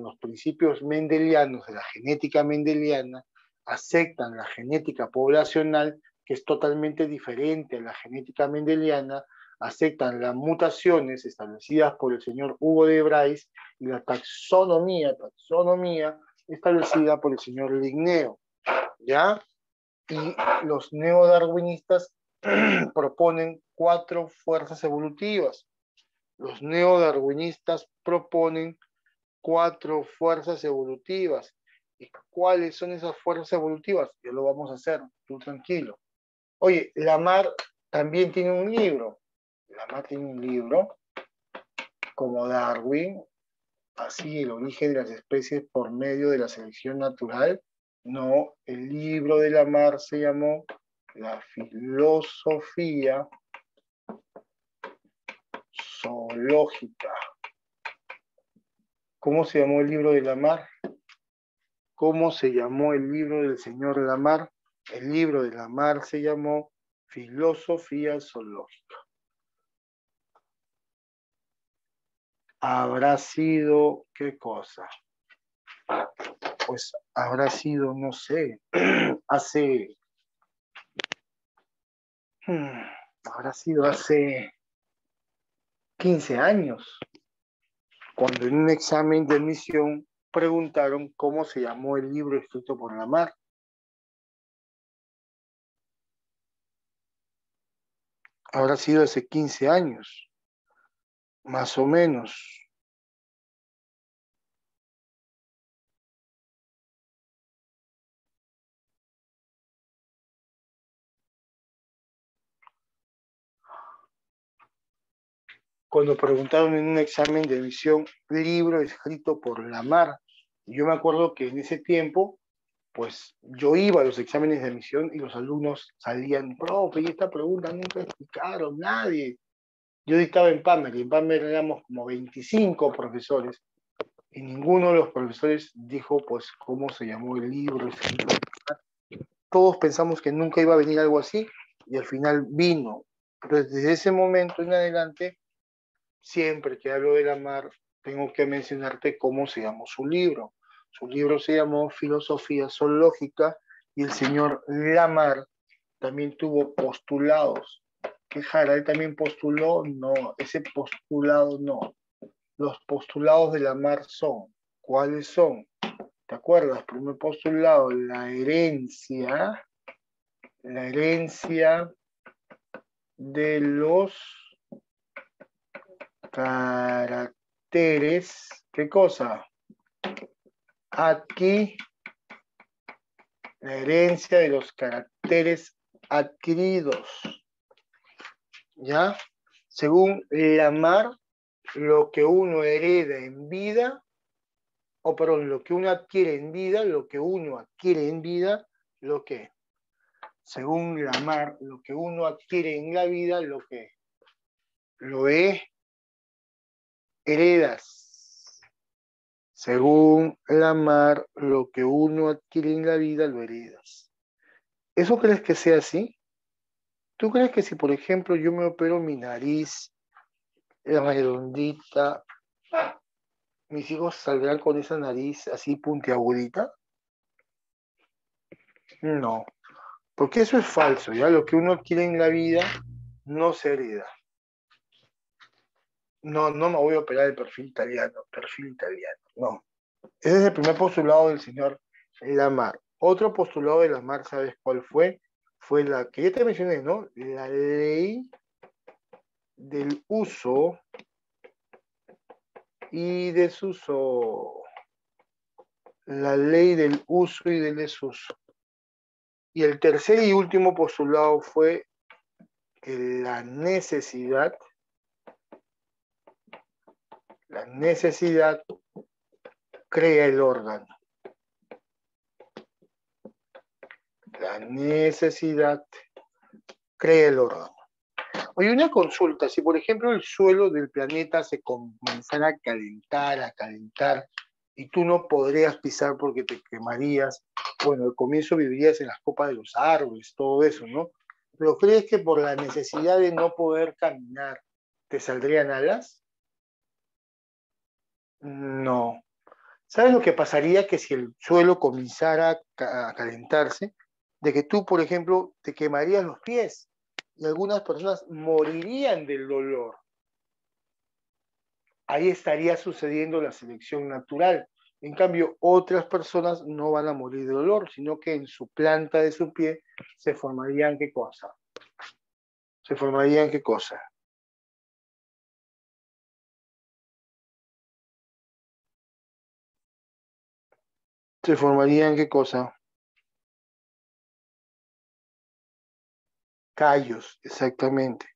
los principios mendelianos de la genética mendeliana, aceptan la genética poblacional, que es totalmente diferente a la genética mendeliana, aceptan las mutaciones establecidas por el señor Hugo de Bryce y la taxonomía establecida por el señor Linneo, ¿ya? Y los neodarwinistas proponen 4 fuerzas evolutivas. Los neodarwinistas proponen 4 fuerzas evolutivas. ¿Y cuáles son esas fuerzas evolutivas? Ya lo vamos a hacer, tú tranquilo. Oye, Lamarck también tiene un libro. Lamarck tiene un libro, como Darwin, así el origen de las especies por medio de la selección natural. No, el libro de Lamarck se llamó La filosofía zoológica. ¿Cómo se llamó el libro de Lamarck? ¿Cómo se llamó el libro del señor Lamarck? El libro de Lamarck se llamó Filosofía zoológica. ¿Habrá sido qué cosa? Pues habrá sido, no sé, habrá sido hace 15 años, cuando en un examen de admisión preguntaron cómo se llamó el libro escrito por Lamarck. Habrá sido hace 15 años, más o menos. Cuando preguntaron en un examen de admisión, libro escrito por Lamarck. Yo me acuerdo que en ese tiempo, pues yo iba a los exámenes de admisión y los alumnos salían, profe, y esta pregunta nunca explicaron, nadie. Yo dictaba en Pamela éramos como 25 profesores, y ninguno de los profesores dijo, pues, cómo se llamó el libro escrito. todos pensamos que nunca iba a venir algo así y al final vino. Entonces, desde ese momento en adelante, siempre que hablo de la mar, tengo que mencionarte cómo se llamó su libro. Su libro se llamó Filosofía Zoológica y el señor Lamarck también tuvo postulados. ¿Que Harald también postuló? No, ese postulado no. Los postulados de Lamarck son, ¿cuáles son? ¿Te acuerdas? Primer postulado, la herencia de los caracteres, ¿qué cosa? Aquí, la herencia de los caracteres adquiridos, ¿ya? Según Lamarck, lo que uno hereda en vida, o perdón, lo que uno adquiere en vida, lo que uno adquiere en vida, lo que, según Lamarck, lo que uno adquiere en la vida, lo que lo heredas. Según Lamarck, lo que uno adquiere en la vida, lo heredas. ¿Eso crees que sea así? ¿Tú crees que si, por ejemplo, yo me opero mi nariz redondita, mis hijos saldrán con esa nariz así puntiagudita? No, porque eso es falso, ¿ya? Lo que uno adquiere en la vida no se hereda. No, no me voy a operar el perfil italiano, no. Ese es el primer postulado del señor Lamarck. Otro postulado de Lamarck, ¿sabes cuál fue? Fue la que ya te mencioné, ¿no? La ley del uso y desuso. La ley del uso y del desuso. Y el tercer y último postulado fue que la necesidad crea el órgano. La necesidad crea el órgano. Oye, una consulta, si por ejemplo el suelo del planeta se comenzara a calentar, y tú no podrías pisar porque te quemarías, bueno, al comienzo vivirías en las copas de los árboles, todo eso, ¿no? ¿Pero crees que por la necesidad de no poder caminar, te saldrían alas? No. ¿Sabes lo que pasaría que si el suelo comenzara a calentarse? De que tú, por ejemplo, te quemarías los pies y algunas personas morirían del dolor. Ahí estaría sucediendo la selección natural. En cambio, otras personas no van a morir de dolor, sino que en su planta de su pie se formarían ¿qué cosa? Se formarían ¿qué cosa? Se formarían ¿qué cosa? Callos, exactamente.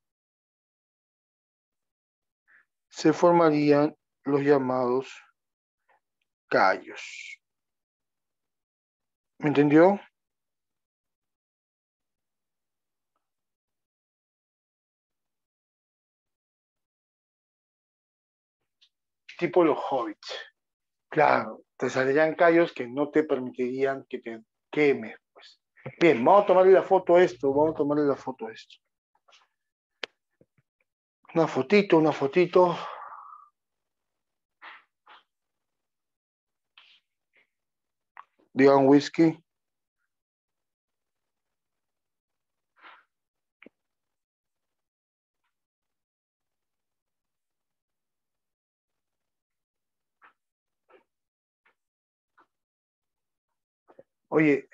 Se formarían los llamados callos. ¿Me entendió? Tipo los hobbits. Claro, te saldrían callos que no te permitirían que te quemes, pues. Bien, vamos a tomarle la foto a esto, vamos a tomarle la foto a esto. Una fotito. Digan whisky. Oye,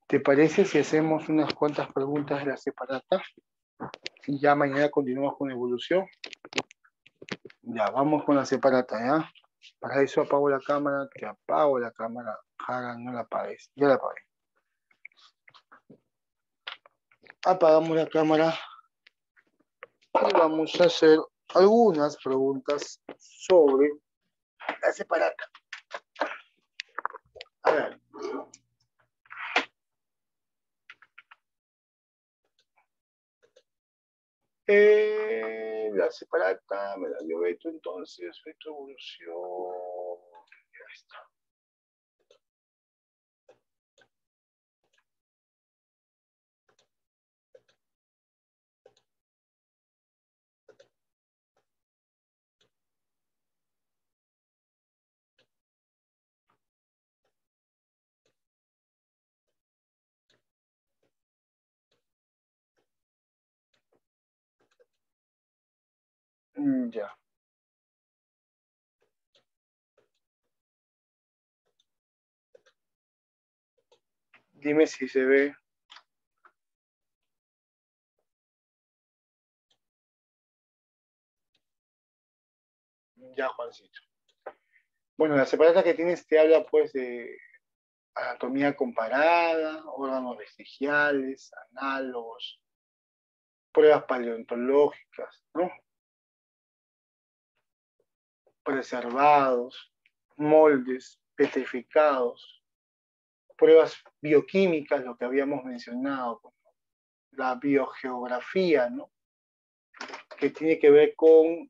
¿te parece si hacemos unas cuantas preguntas de la separata? Y ya mañana continuamos con evolución. Ya, vamos con la separata, ¿ya? Para eso apago la cámara, te apago la cámara. Hagan, no la apagues. Ya la apagué. Apagamos la cámara y vamos a hacer algunas preguntas sobre la separata. A ver. La separata me la dio Beto entonces, Beto evolución. Ya está. Ya. Dime si se ve. Ya, Juancito. Bueno, la separata que tienes te habla pues de anatomía comparada, órganos vestigiales, análogos, pruebas paleontológicas, ¿no? Preservados, moldes, petrificados, pruebas bioquímicas, lo que habíamos mencionado, la biogeografía, ¿no? Que tiene que ver con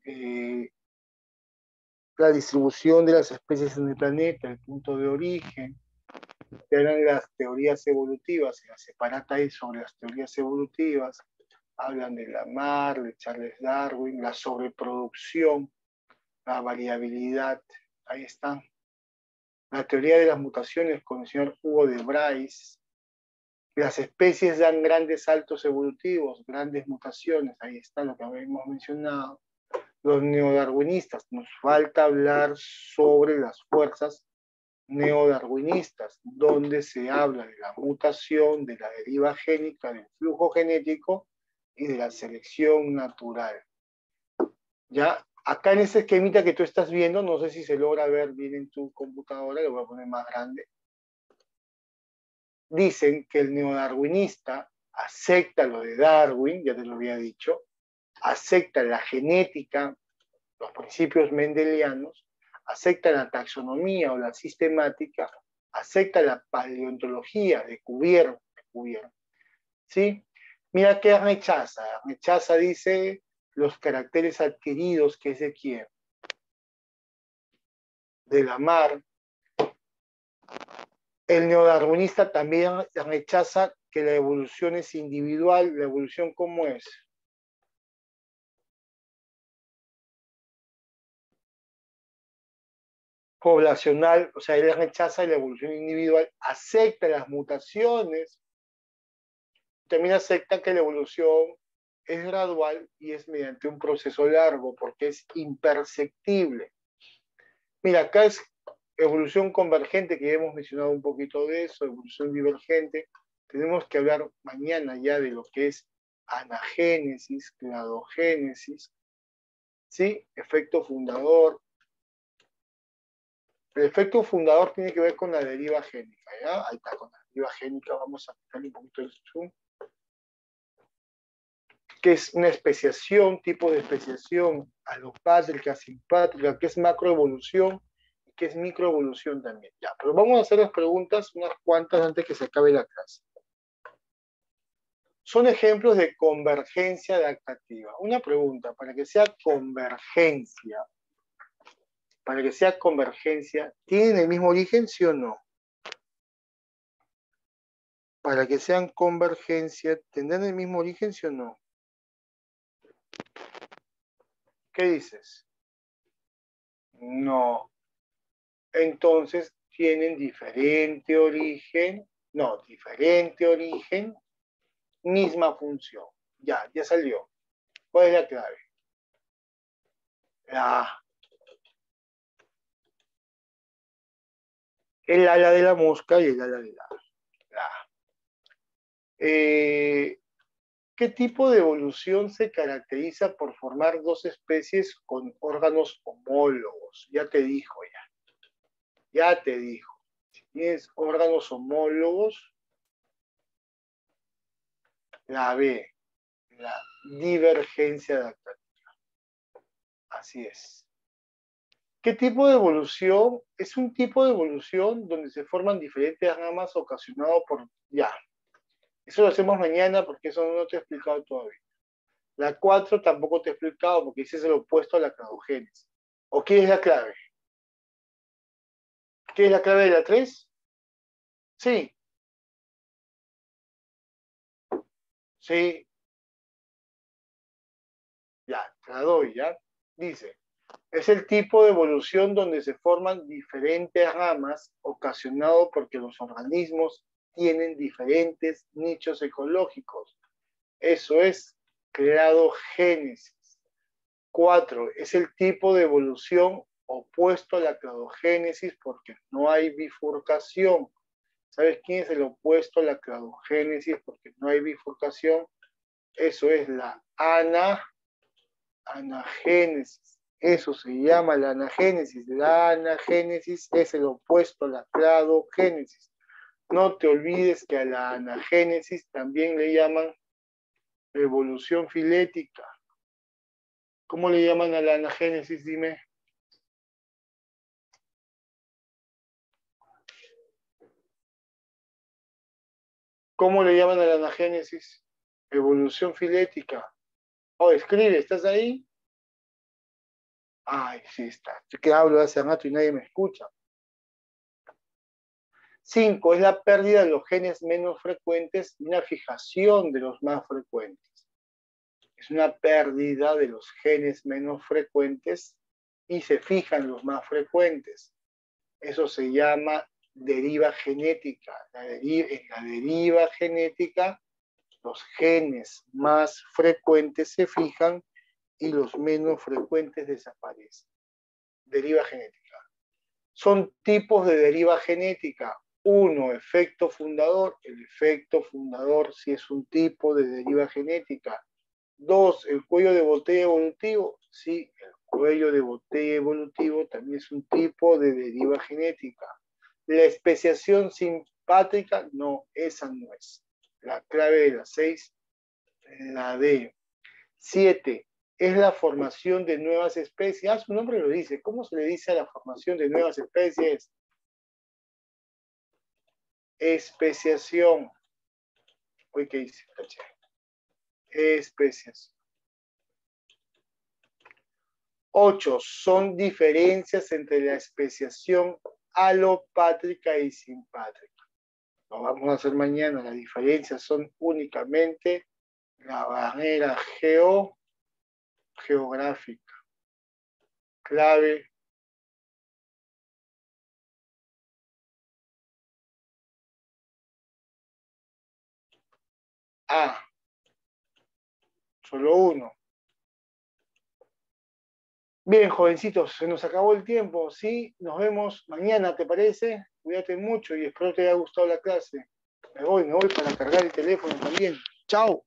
la distribución de las especies en el planeta, el punto de origen, que eran las teorías evolutivas, en la separata hay sobre las teorías evolutivas, hablan de Lamarck, de Charles Darwin, la sobreproducción, la variabilidad, ahí están. La teoría de las mutaciones con el señor Hugo de Bryce, las especies dan grandes saltos evolutivos, grandes mutaciones, ahí está lo que habíamos mencionado. Los neodarwinistas, nos falta hablar sobre las fuerzas neodarwinistas, donde se habla de la mutación, de la deriva génica, del flujo genético y de la selección natural. Ya, acá en este esquemita que tú estás viendo, no sé si se logra ver bien en tu computadora, lo voy a poner más grande. Dicen que el neodarwinista acepta lo de Darwin, ya te lo había dicho, acepta la genética, los principios mendelianos, acepta la taxonomía o la sistemática, acepta la paleontología de Cuvier, ¿sí? Mira qué rechaza. Rechaza, dice, los caracteres adquiridos, que es de quién? De Lamarck. El neodarwinista también rechaza que la evolución es individual. ¿La evolución cómo es? Poblacional, o sea, él rechaza la evolución individual, acepta las mutaciones, también acepta que la evolución es gradual y es mediante un proceso largo porque es imperceptible. Mira, acá es evolución convergente, que ya hemos mencionado un poquito de eso, evolución divergente. Tenemos que hablar mañana ya de lo que es anagénesis, cladogénesis, ¿sí? Efecto fundador. El efecto fundador tiene que ver con la deriva génica, ¿ya? Ahí está, con la deriva génica, vamos a quitarle un poquito el zoom, que es una especiación, tipo de especiación alopátrica, simpátrica, que es macroevolución y que es microevolución también. Ya, pero vamos a hacer las preguntas, unas cuantas antes que se acabe la clase. Son ejemplos de convergencia adaptativa. Una pregunta, para que sea convergencia, ¿tienen el mismo origen, sí o no? Para que sean convergencia, ¿tendrán el mismo origen, sí o no? ¿Qué dices? No. Entonces, tienen diferente origen, no, diferente origen, misma función. Ya salió. ¿Cuál es la clave? La, el ala de la mosca y el ala de la. ¿Qué tipo de evolución se caracteriza por formar dos especies con órganos homólogos? Ya te dijo, ya te dijo. Si tienes órganos homólogos, la B, la divergencia adaptativa. Así es. ¿Qué tipo de evolución? Es un tipo de evolución donde se forman diferentes ramas ocasionado por... Ya, eso lo hacemos mañana porque eso no te he explicado todavía. La 4 tampoco te he explicado porque ese es el opuesto a la cladogénesis. ¿O qué es la clave? ¿Qué es la clave de la 3? Sí, sí, ya, te la doy, ya. Dice, es el tipo de evolución donde se forman diferentes ramas ocasionado porque los organismos tienen diferentes nichos ecológicos. Eso es cladogénesis. 4. Es el tipo de evolución opuesto a la cladogénesis porque no hay bifurcación. ¿Sabes quién es el opuesto a la cladogénesis porque no hay bifurcación? Eso es la anagénesis. Eso se llama la anagénesis. La anagénesis es el opuesto a la cladogénesis. No te olvides que a la anagénesis también le llaman evolución filética. ¿Cómo le llaman a la anagénesis? Dime. ¿Cómo le llaman a la anagénesis? Evolución filética. Oh, escribe, ¿estás ahí? Ay, sí está. Yo que hablo hace rato y nadie me escucha. 5. Es la pérdida de los genes menos frecuentes y una fijación de los más frecuentes. Es una pérdida de los genes menos frecuentes y se fijan los más frecuentes. Eso se llama deriva genética. En la deriva genética, los genes más frecuentes se fijan y los menos frecuentes desaparecen. Deriva genética. Son tipos de deriva genética. 1, efecto fundador. El efecto fundador sí es un tipo de deriva genética. 2, el cuello de botella evolutivo. Sí, el cuello de botella evolutivo también es un tipo de deriva genética. La especiación simpátrica, no, esa no es. La clave de las 6, la D. 7, es la formación de nuevas especies. Ah, su nombre lo dice. ¿Cómo se le dice a la formación de nuevas especies? Especiación. Uy, ¿qué dice? Especiación. 8, son diferencias entre la especiación alopátrica y simpátrica. Lo vamos a hacer mañana. Las diferencias son únicamente la barrera geográfica. Clave. A. Solo uno. Bien, jovencitos, se nos acabó el tiempo, ¿sí? Nos vemos mañana, ¿te parece? Cuídate mucho y espero te haya gustado la clase. Me voy para cargar el teléfono también. ¡Chao!